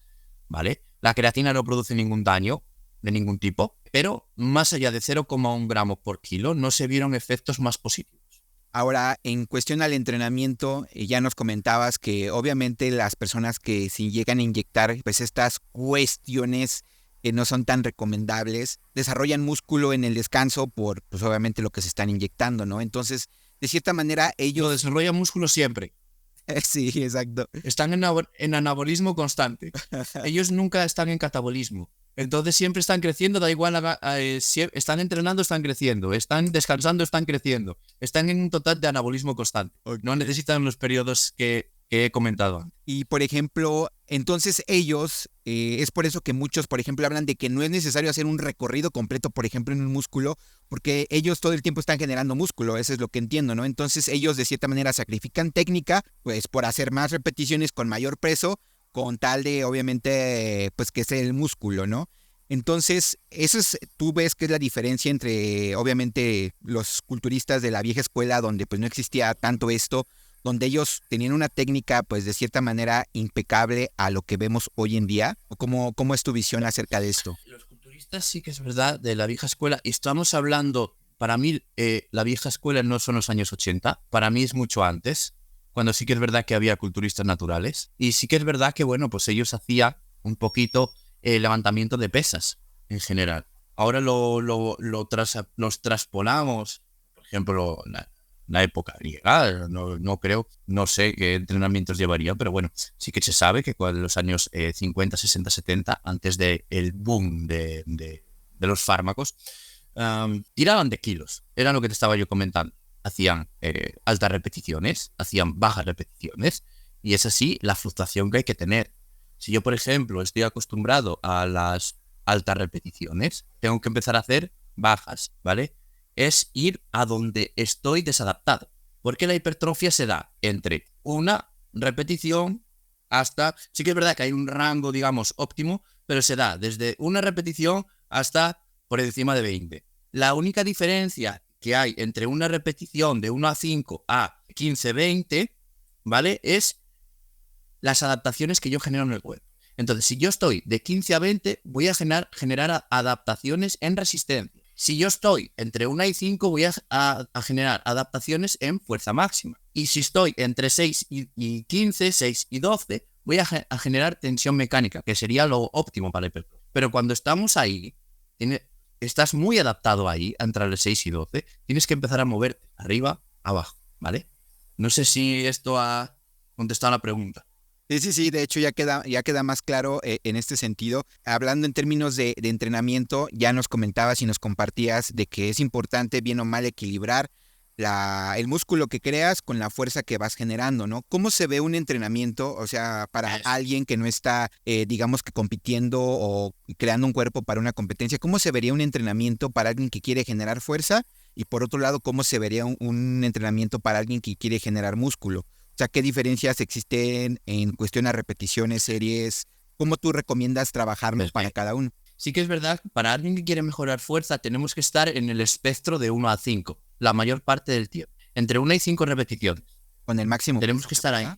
¿vale? La creatina no produce ningún daño de ningún tipo, pero más allá de 0,1 gramos por kilo no se vieron efectos más positivos. Ahora, en cuestión al entrenamiento, ya nos comentabas que obviamente las personas que si llegan a inyectar pues estas cuestiones que no son tan recomendables, desarrollan músculo en el descanso por pues obviamente lo que se están inyectando, ¿no? Entonces, de cierta manera ellos desarrollan músculo siempre. Sí, exacto. Están en anabolismo constante. Ellos nunca están en catabolismo. Entonces siempre están creciendo, da igual, están entrenando, están creciendo, están descansando, están creciendo. Están en un total de anabolismo constante. No necesitan los periodos que he comentado antes. Y por ejemplo, entonces ellos, es por eso que muchos, por ejemplo, hablan de que no es necesario hacer un recorrido completo, por ejemplo, en un músculo, porque ellos todo el tiempo están generando músculo, eso es lo que entiendo, ¿no? Entonces ellos de cierta manera sacrifican técnica, pues por hacer más repeticiones con mayor peso, con tal de, obviamente, pues que sea el músculo, ¿no? Entonces, tú ves que es la diferencia entre, obviamente, los culturistas de la vieja escuela, donde pues no existía tanto esto, donde ellos tenían una técnica, pues de cierta manera, impecable a lo que vemos hoy en día? ¿O cómo es tu visión acerca de esto? Los culturistas sí que es verdad de la vieja escuela, y estamos hablando, para mí, la vieja escuela no son los años 80, para mí es mucho antes, cuando sí que es verdad que había culturistas naturales, y sí que es verdad que, bueno, pues ellos hacían un poquito levantamiento de pesas en general. Ahora los traspolamos, por ejemplo, la época griega, no creo, no sé qué entrenamientos llevaría, pero bueno, sí que se sabe que en los años 50, 60, 70, antes del boom de los fármacos, tiraban de kilos, era lo que te estaba yo comentando. Hacían altas repeticiones, hacían bajas repeticiones, y es así la fluctuación que hay que tener. Si yo, por ejemplo, estoy acostumbrado a las altas repeticiones, tengo que empezar a hacer bajas, ¿vale? Es ir a donde estoy desadaptado. Porque la hipertrofia se da entre una repetición hasta... Sí que es verdad que hay un rango, digamos, óptimo, pero se da desde una repetición hasta por encima de 20. La única diferencia que hay entre una repetición de 1 a 5 a 15, 20, ¿vale? Es las adaptaciones que yo genero en el cuerpo. Entonces, si yo estoy de 15 a 20, voy a generar adaptaciones en resistencia. Si yo estoy entre 1 y 5, voy a generar adaptaciones en fuerza máxima. Y si estoy entre 6 y 15, 6 y 12, voy a generar tensión mecánica, que sería lo óptimo para el hipertrofia. Pero cuando estamos ahí, estás muy adaptado ahí, entre el 6 y 12, tienes que empezar a moverte arriba, abajo, ¿vale? No sé si esto ha contestado la pregunta. Sí, de hecho ya queda más claro en este sentido. Hablando en términos de entrenamiento, ya nos comentabas y nos compartías de que es importante, bien o mal, equilibrar el músculo que creas con la fuerza que vas generando, ¿no? ¿Cómo se ve un entrenamiento, o sea, para alguien que no está, digamos que compitiendo o creando un cuerpo para una competencia? ¿Cómo se vería un entrenamiento para alguien que quiere generar fuerza? Y por otro lado, ¿cómo se vería un entrenamiento para alguien que quiere generar músculo? O sea, ¿qué diferencias existen en cuestión a repeticiones, series? ¿Cómo tú recomiendas trabajarlo para cada uno? Sí que es verdad, para alguien que quiere mejorar fuerza, tenemos que estar en el espectro de 1 a 5, la mayor parte del tiempo. Entre 1 y 5 repeticiones. Con el máximo. Tenemos que estar ahí.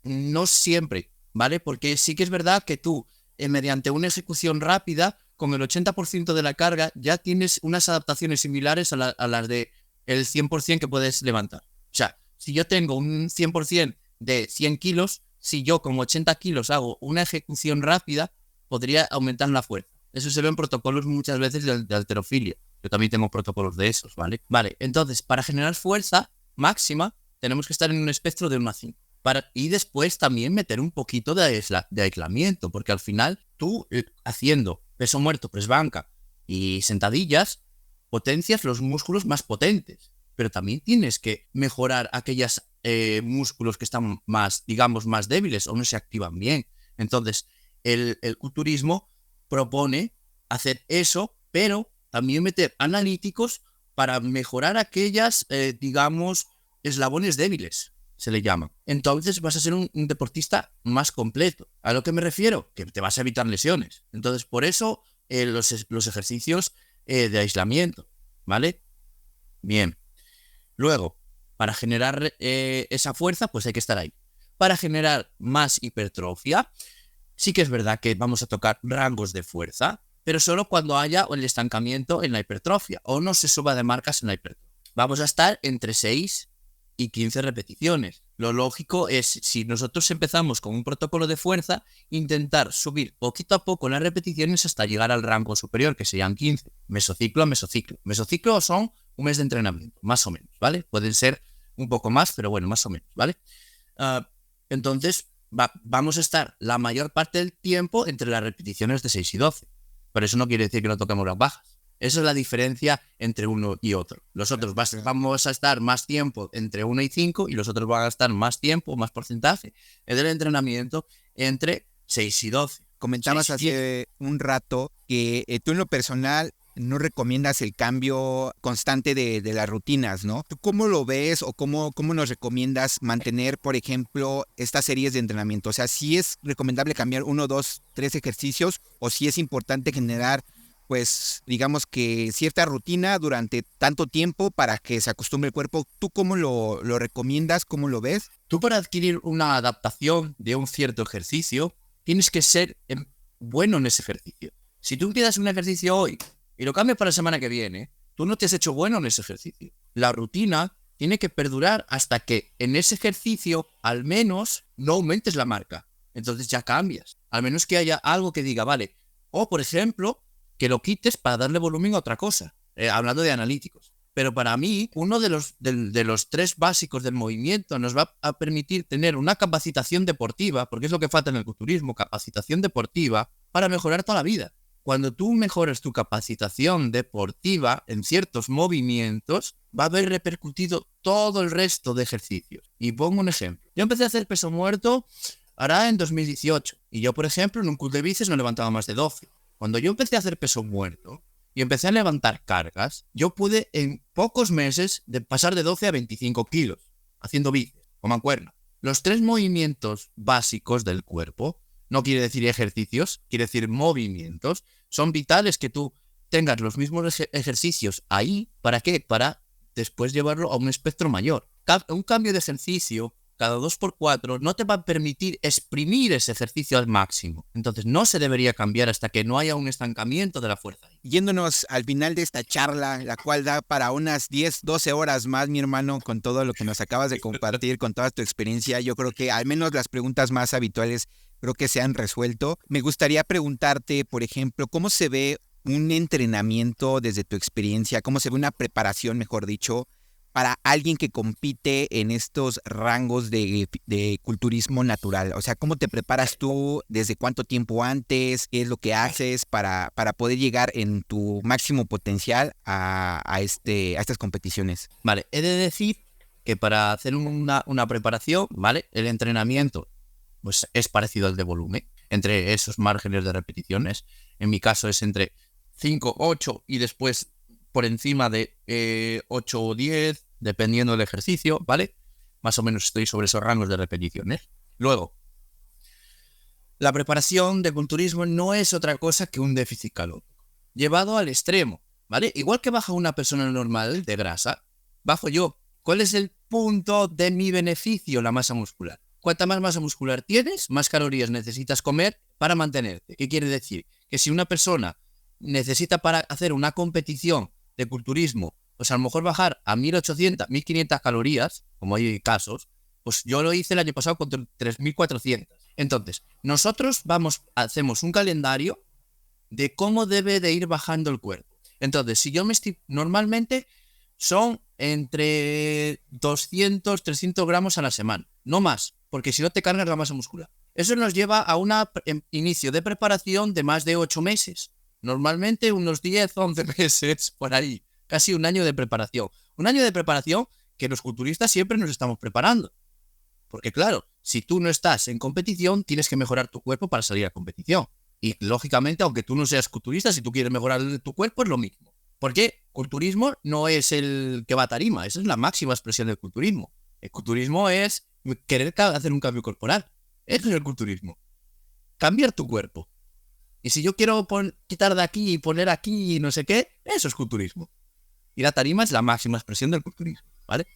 No siempre, ¿vale? Porque sí que es verdad que tú, mediante una ejecución rápida, con el 80% de la carga, ya tienes unas adaptaciones similares a las de el 100% que puedes levantar. O sea, si yo tengo un 100% de 100 kilos, si yo con 80 kilos hago una ejecución rápida, podría aumentar la fuerza. Eso se ve en protocolos muchas veces de halterofilia. Yo también tengo protocolos de esos, ¿vale? Vale, entonces, para generar fuerza máxima, tenemos que estar en un espectro de 1 a 5. Y después también meter un poquito de aislamiento, porque al final tú, haciendo peso muerto, press banca y sentadillas, potencias los músculos más potentes. Pero también tienes que mejorar aquellos músculos que están más, digamos, más débiles o no se activan bien. Entonces, el culturismo propone hacer eso, pero también meter analíticos para mejorar aquellas, digamos, eslabones débiles, se le llama. Entonces vas a ser un deportista más completo. ¿A lo que me refiero? Que te vas a evitar lesiones. Entonces, por eso los ejercicios de aislamiento, ¿vale? Bien. Luego, para generar esa fuerza, pues hay que estar ahí. Para generar más hipertrofia, sí que es verdad que vamos a tocar rangos de fuerza, pero solo cuando haya el estancamiento en la hipertrofia o no se suba de marcas en la hipertrofia. Vamos a estar entre 6 y 15 repeticiones. Lo lógico es, si nosotros empezamos con un protocolo de fuerza, intentar subir poquito a poco las repeticiones hasta llegar al rango superior, que serían 15, mesociclo a mesociclo. Mesociclo son un mes de entrenamiento, más o menos, ¿vale? Pueden ser un poco más, pero bueno, más o menos, ¿vale? Entonces, vamos a estar la mayor parte del tiempo entre las repeticiones de 6 y 12. Pero eso no quiere decir que no toquemos las bajas. Esa es la diferencia entre uno y otro. Los otros vamos a estar más tiempo entre 1 y 5 y los otros van a estar más tiempo, más porcentaje del entrenamiento entre 6 y 12. Comentabas hace un rato que tú en lo personal no recomiendas el cambio constante de las rutinas, ¿no? ¿Tú cómo lo ves o cómo nos recomiendas mantener, por ejemplo, estas series de entrenamiento? O sea, ¿si es recomendable cambiar 1, 2, 3 ejercicios o si es importante generar pues digamos que cierta rutina durante tanto tiempo para que se acostumbre el cuerpo. ¿Tú cómo lo recomiendas? ¿Cómo lo ves? Tú para adquirir una adaptación de un cierto ejercicio, tienes que ser bueno en ese ejercicio. Si tú empiezas un ejercicio hoy y lo cambias para la semana que viene, tú no te has hecho bueno en ese ejercicio. La rutina tiene que perdurar hasta que en ese ejercicio al menos no aumentes la marca. Entonces ya cambias. Al menos que haya algo que diga, vale. O, por ejemplo, que lo quites para darle volumen a otra cosa. Hablando de analíticos. Pero para mí, uno de los 3 básicos del movimiento nos va a permitir tener una capacitación deportiva, porque es lo que falta en el culturismo, capacitación deportiva, para mejorar toda la vida. Cuando tú mejoras tu capacitación deportiva en ciertos movimientos, va a haber repercutido todo el resto de ejercicios. Y pongo un ejemplo. Yo empecé a hacer peso muerto ahora en 2018. Y yo, por ejemplo, en un club de bíceps no levantaba más de 12. Cuando yo empecé a hacer peso muerto y empecé a levantar cargas, yo pude en pocos meses pasar de 12 a 25 kilos haciendo bíceps o mancuerna. Los 3 movimientos básicos del cuerpo, no quiere decir ejercicios, quiere decir movimientos, son vitales que tú tengas los mismos ejercicios ahí. ¿Para qué? Para después llevarlo a un espectro mayor. Un cambio de ejercicio cada 2x4 no te va a permitir exprimir ese ejercicio al máximo. Entonces no se debería cambiar hasta que no haya un estancamiento de la fuerza. Yéndonos al final de esta charla, la cual da para unas 10, 12 horas más, mi hermano, con todo lo que nos acabas de compartir, con toda tu experiencia, yo creo que al menos las preguntas más habituales creo que se han resuelto. Me gustaría preguntarte, por ejemplo, ¿cómo se ve un entrenamiento desde tu experiencia? ¿Cómo se ve una preparación, mejor dicho, para alguien que compite en estos rangos de culturismo natural? O sea, ¿cómo te preparas tú? ¿Desde cuánto tiempo antes? ¿Qué es lo que haces para poder llegar en tu máximo potencial a estas competiciones? Vale, he de decir que para hacer una preparación, ¿vale? El entrenamiento pues es parecido al de volumen, entre esos márgenes de repeticiones. En mi caso es entre 5, 8 y después por encima de 8 o 10, dependiendo del ejercicio, ¿vale? Más o menos estoy sobre esos rangos de repeticiones. Luego, la preparación de culturismo no es otra cosa que un déficit calórico, llevado al extremo, ¿vale? Igual que baja una persona normal de grasa, bajo yo. ¿Cuál es el punto de mi beneficio? La masa muscular. Cuanta más masa muscular tienes, más calorías necesitas comer para mantenerte. ¿Qué quiere decir? Que si una persona necesita para hacer una competición de culturismo, pues a lo mejor bajar a 1800, 1500 calorías, como hay casos, pues yo lo hice el año pasado con 3400. Entonces, nosotros hacemos un calendario de cómo debe de ir bajando el cuerpo. Entonces, si yo normalmente son entre 200, 300 gramos a la semana, no más, porque si no te cargas la masa muscular. Eso nos lleva a un inicio de preparación de más de 8 meses. Normalmente unos 10, 11 meses por ahí. Casi un año de preparación. Un año de preparación que los culturistas siempre nos estamos preparando. Porque claro, si tú no estás en competición, tienes que mejorar tu cuerpo para salir a competición. Y lógicamente, aunque tú no seas culturista, si tú quieres mejorar tu cuerpo es lo mismo. Porque culturismo no es el que va a tarima, esa es la máxima expresión del culturismo. El culturismo es querer hacer un cambio corporal. Eso es el culturismo. Cambiar tu cuerpo. Y si yo quiero quitar de aquí y poner aquí y no sé qué, eso es culturismo. Y la tarima es la máxima expresión del culturismo, ¿vale?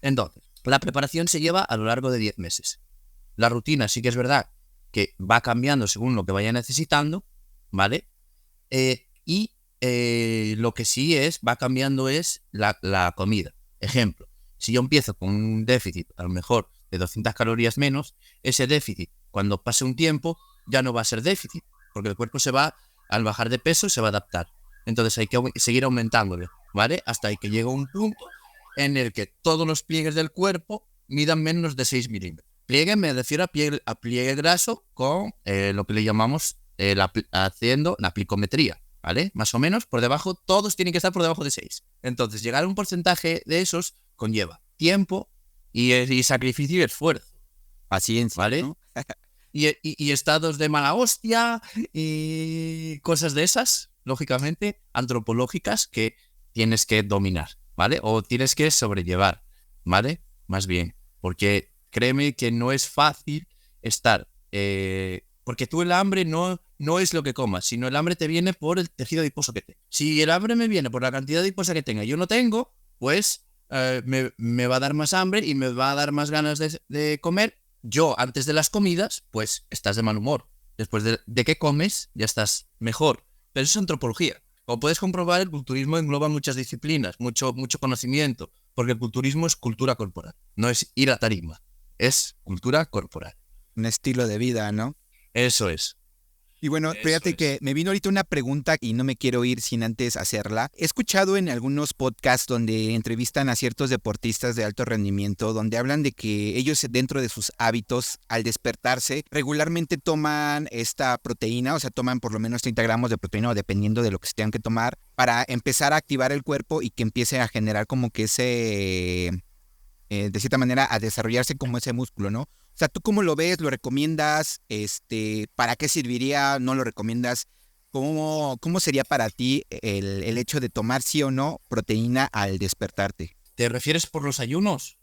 Entonces, la preparación se lleva a lo largo de 10 meses. La rutina sí que es verdad que va cambiando según lo que vaya necesitando, ¿vale? Lo que sí va cambiando es la comida. Ejemplo, si yo empiezo con un déficit a lo mejor de 200 calorías menos, ese déficit cuando pase un tiempo ya no va a ser déficit, porque el cuerpo al bajar de peso se va a adaptar. Entonces hay que seguir aumentándolo, ¿vale? Hasta que llegue un punto en el que todos los pliegues del cuerpo midan menos de 6 milímetros. Pliegue me refiero a pliegue graso con lo que le llamamos haciendo la plicometría, ¿vale? Más o menos por debajo, todos tienen que estar por debajo de 6. Entonces llegar a un porcentaje de esos conlleva tiempo y sacrificio y esfuerzo. Paciencia, ¿vale? ¿no? y estados de mala hostia y cosas de esas, lógicamente, antropológicas que tienes que dominar, ¿vale? O tienes que sobrellevar, ¿vale? Más bien, porque créeme que no es fácil estar, porque tú el hambre no no es lo que comas, sino el hambre te viene por el tejido adiposo que tengas. Si el hambre me viene por la cantidad adiposa que tenga y yo no tengo, pues me va a dar más hambre y me va a dar más ganas de comer. Yo, antes de las comidas, pues estás de mal humor. Después de que comes, ya estás mejor. Pero eso es antropología. Como puedes comprobar, el culturismo engloba muchas disciplinas, mucho conocimiento, porque el culturismo es cultura corporal, no es ir a tarima, es cultura corporal. Un estilo de vida, ¿no? Eso es. Y bueno, fíjate que me vino ahorita una pregunta y no me quiero ir sin antes hacerla. He escuchado en algunos podcasts donde entrevistan a ciertos deportistas de alto rendimiento, donde hablan de que ellos dentro de sus hábitos, al despertarse, regularmente toman esta proteína, o sea, toman por lo menos 30 gramos de proteína o dependiendo de lo que se tengan que tomar, para empezar a activar el cuerpo y que empiece a generar como que ese, de cierta manera, a desarrollarse como ese músculo, ¿no? O sea, ¿tú cómo lo ves? ¿Lo recomiendas? ¿Para qué serviría? ¿No lo recomiendas? ¿Cómo sería para ti el hecho de tomar sí o no proteína al despertarte? ¿Te refieres por los ayunos?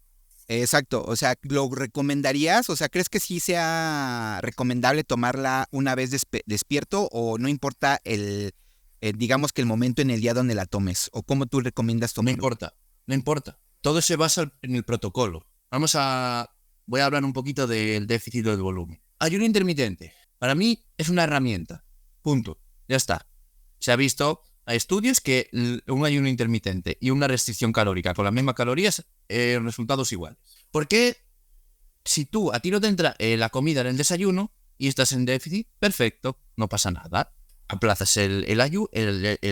Exacto, o sea, ¿lo recomendarías? O sea, ¿crees que sí sea recomendable tomarla una vez despierto o no importa digamos que el momento en el día donde la tomes? ¿O cómo tú recomiendas No tomarlo? importa, no importa. Todo se basa en el protocolo. Voy a hablar un poquito del déficit del volumen. Ayuno intermitente, para mí es una herramienta. Punto. Ya está. Se ha visto, hay estudios que un ayuno intermitente y una restricción calórica con las mismas calorías, resultados iguales. Porque si a ti no te entra la comida en el desayuno y estás en déficit, perfecto, no pasa nada. Aplazas el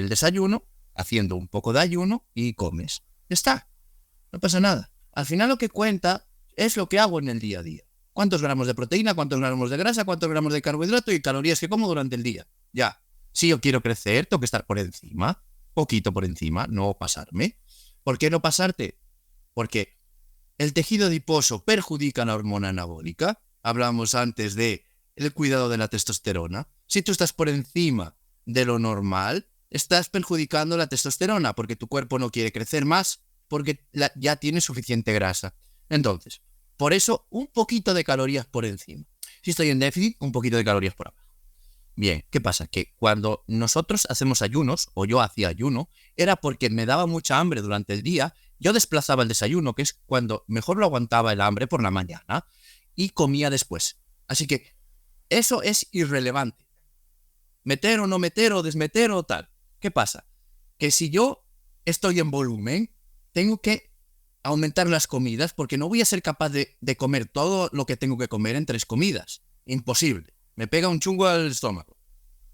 desayuno, haciendo un poco de ayuno y comes. Ya está. No pasa nada. Al final lo que cuenta es lo que hago en el día a día. ¿Cuántos gramos de proteína, cuántos gramos de grasa, cuántos gramos de carbohidrato y calorías que como durante el día? Ya. Si yo quiero crecer, tengo que estar por encima, poquito por encima, no pasarme. ¿Por qué no pasarte? Porque el tejido adiposo perjudica la hormona anabólica. Hablamos antes de el cuidado de la testosterona. Si tú estás por encima de lo normal, estás perjudicando la testosterona porque tu cuerpo no quiere crecer más porque ya tiene suficiente grasa. Entonces, por eso, un poquito de calorías por encima. Si estoy en déficit, un poquito de calorías por abajo. Bien, ¿qué pasa? Que cuando nosotros hacemos ayunos, o yo hacía ayuno, era porque me daba mucha hambre durante el día, yo desplazaba el desayuno, que es cuando mejor lo aguantaba el hambre por la mañana, y comía después. Así que eso es irrelevante. Meter o no meter o desmeter o tal. ¿Qué pasa? Que si yo estoy en volumen, tengo que aumentar las comidas porque no voy a ser capaz de comer todo lo que tengo que comer en 3 comidas. Imposible. Me pega un chungo al estómago.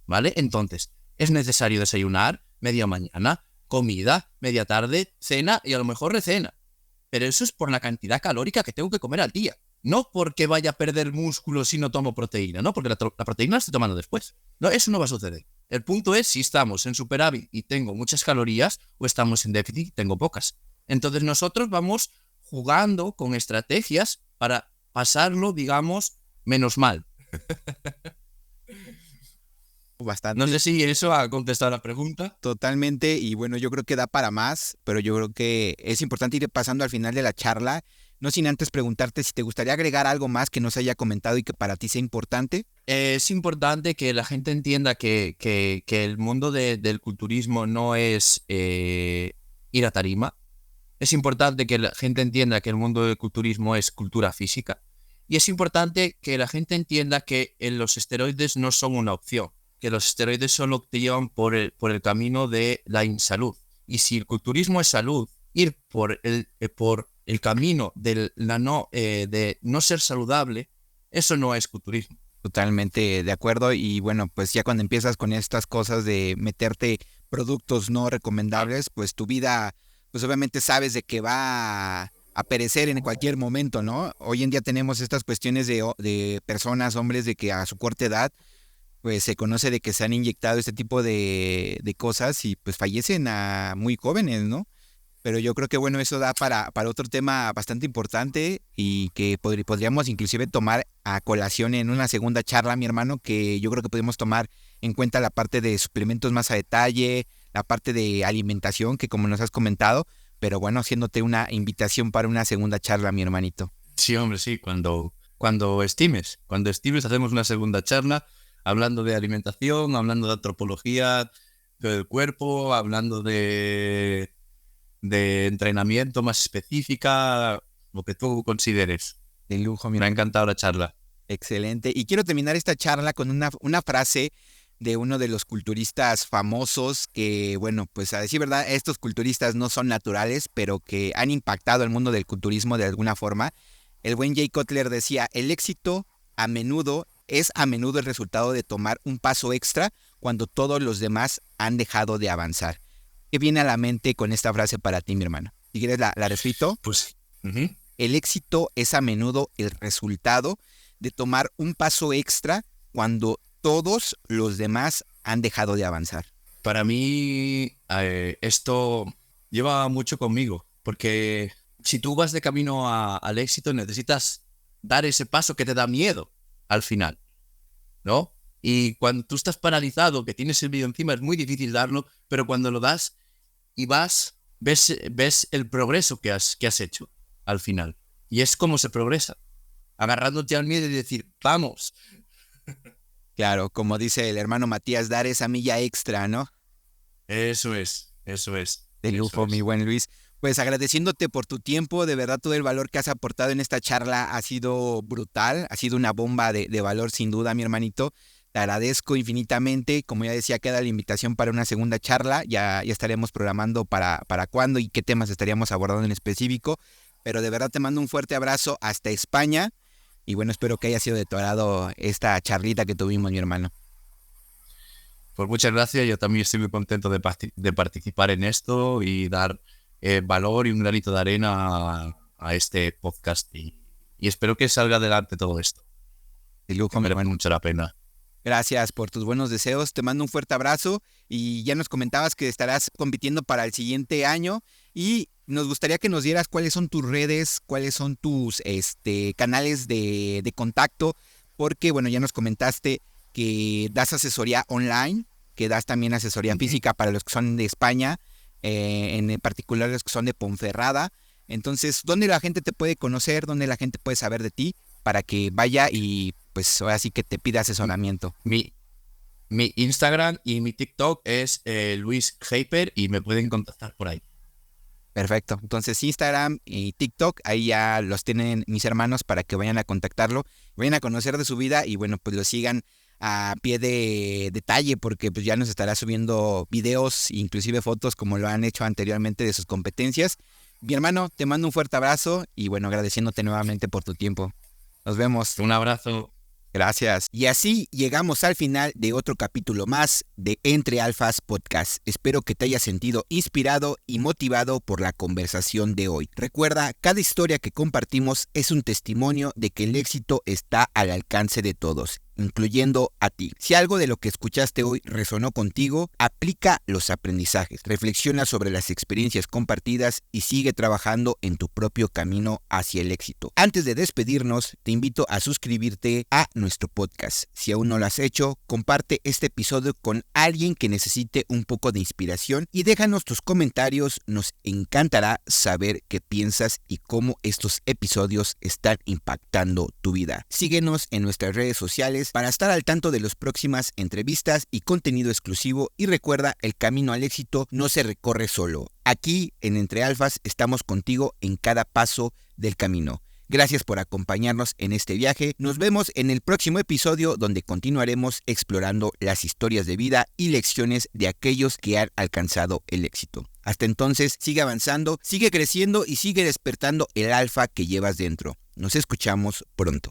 ¿Vale? Entonces, es necesario desayunar, media mañana, comida, media tarde, cena y a lo mejor recena. Pero eso es por la cantidad calórica que tengo que comer al día. No porque vaya a perder músculo si no tomo proteína, ¿no? Porque la proteína la estoy tomando después. No, eso no va a suceder. El punto es si estamos en superávit y tengo muchas calorías o estamos en déficit y tengo pocas. Entonces nosotros vamos jugando con estrategias para pasarlo, digamos, menos mal. Bastante. No sé si eso ha contestado la pregunta. Totalmente, y bueno, yo creo que da para más, pero yo creo que es importante ir pasando al final de la charla, no sin antes preguntarte si te gustaría agregar algo más que no se haya comentado y que para ti sea importante. Es importante que la gente entienda que el mundo del culturismo no es ir a tarima. Es importante que la gente entienda que el mundo del culturismo es cultura física. Y es importante que la gente entienda que los esteroides no son una opción, que los esteroides solo te llevan por el camino de la insalud. Y si el culturismo es salud, ir por el camino de no ser saludable, eso no es culturismo. Totalmente de acuerdo, y bueno, pues ya cuando empiezas con estas cosas de meterte productos no recomendables, pues tu vida, pues obviamente sabes de que va a perecer en cualquier momento, ¿no? Hoy en día tenemos estas cuestiones de personas, hombres, de que a su corta edad, pues se conoce de que se han inyectado este tipo de cosas y pues fallecen a muy jóvenes, ¿no? Pero yo creo que bueno, eso da para otro tema bastante importante y que podríamos inclusive tomar a colación en una segunda charla, mi hermano, que yo creo que podemos tomar en cuenta la parte de suplementos más a detalle, la parte de alimentación, que como nos has comentado, pero bueno, haciéndote una invitación para una segunda charla, mi hermanito. Sí, hombre, sí, cuando estimes hacemos una segunda charla. hablando de alimentación, hablando de antropología del cuerpo, hablando de entrenamiento más específica, lo que tú consideres. De lujo, Me ha encantado la charla. excelente. Y quiero terminar esta charla con una frase de uno de los culturistas famosos que, bueno, pues a decir verdad, estos culturistas no son naturales, pero que han impactado el mundo del culturismo de alguna forma. El buen Jay Cutler decía, el éxito es a menudo el resultado de tomar un paso extra cuando todos los demás han dejado de avanzar. ¿Qué viene a la mente con esta frase para ti, mi hermano? Si quieres la repito. Pues, El éxito es a menudo el resultado de tomar un paso extra cuando todos los demás han dejado de avanzar. para mí esto lleva mucho conmigo, porque si tú vas de camino al éxito necesitas dar ese paso que te da miedo al final, ¿no? Y cuando tú estás paralizado, que tienes el miedo encima, es muy difícil darlo, pero cuando lo das y ves el progreso que has hecho al final. Y es como se progresa, agarrándote al miedo y decir, vamos. Claro, como dice el hermano Matías, dar esa milla extra, ¿no? Eso es. De lujo, mi buen Luis. Pues agradeciéndote por tu tiempo, de verdad todo el valor que has aportado en esta charla ha sido brutal, ha sido una bomba de valor sin duda, mi hermanito. Te agradezco infinitamente. Como ya decía, queda la invitación para una segunda charla. Ya estaremos programando para cuándo y qué temas estaríamos abordando en específico. Pero de verdad te mando un fuerte abrazo hasta España. Y bueno, espero que haya sido de tu agrado esta charlita que tuvimos, mi hermano. Pues muchas gracias. Yo también estoy muy contento de participar en esto y dar valor y un granito de arena a este podcast. Y espero que salga adelante todo esto. De lujo, Que merece mucho la pena. Gracias por tus buenos deseos. Te mando un fuerte abrazo y ya nos comentabas que estarás compitiendo para el siguiente año y nos gustaría que nos dieras cuáles son tus redes, cuáles son tus canales de contacto, porque bueno, ya nos comentaste que das asesoría online, que das también asesoría física para los que son de España, en particular los que son de Ponferrada. Entonces, ¿dónde la gente te puede conocer? ¿Dónde la gente puede saber de ti? Para que vaya y pues ahora sí que te pida asesoramiento. Mi Instagram y mi TikTok es Luis Hyper y me pueden contactar por ahí. Perfecto. Entonces Instagram y TikTok, ahí ya los tienen mis hermanos para que vayan a contactarlo, vayan a conocer de su vida y bueno, pues lo sigan a pie de detalle porque pues ya nos estará subiendo videos, inclusive fotos como lo han hecho anteriormente de sus competencias. Mi hermano, te mando un fuerte abrazo y bueno, agradeciéndote nuevamente por tu tiempo. Nos vemos. Un abrazo. Gracias. Y así llegamos al final de otro capítulo más de Entre Alfas Podcast. Espero que te hayas sentido inspirado y motivado por la conversación de hoy. Recuerda, cada historia que compartimos es un testimonio de que el éxito está al alcance de todos, incluyendo a ti. Si algo de lo que escuchaste hoy resonó contigo, aplica los aprendizajes, reflexiona sobre las experiencias compartidas y sigue trabajando en tu propio camino hacia el éxito. Antes de despedirnos, te invito a suscribirte a nuestro podcast. Si aún no lo has hecho, comparte este episodio con alguien que necesite un poco de inspiración y déjanos tus comentarios. Nos encantará saber qué piensas y cómo estos episodios están impactando tu vida. Síguenos en nuestras redes sociales para estar al tanto de las próximas entrevistas y contenido exclusivo y recuerda, el camino al éxito no se recorre solo. Aquí en Entre Alfas estamos contigo en cada paso del camino. Gracias por acompañarnos en este viaje. Nos vemos en el próximo episodio donde continuaremos explorando las historias de vida y lecciones de aquellos que han alcanzado el éxito. Hasta entonces, sigue avanzando, sigue creciendo y sigue despertando el alfa que llevas dentro. Nos escuchamos pronto.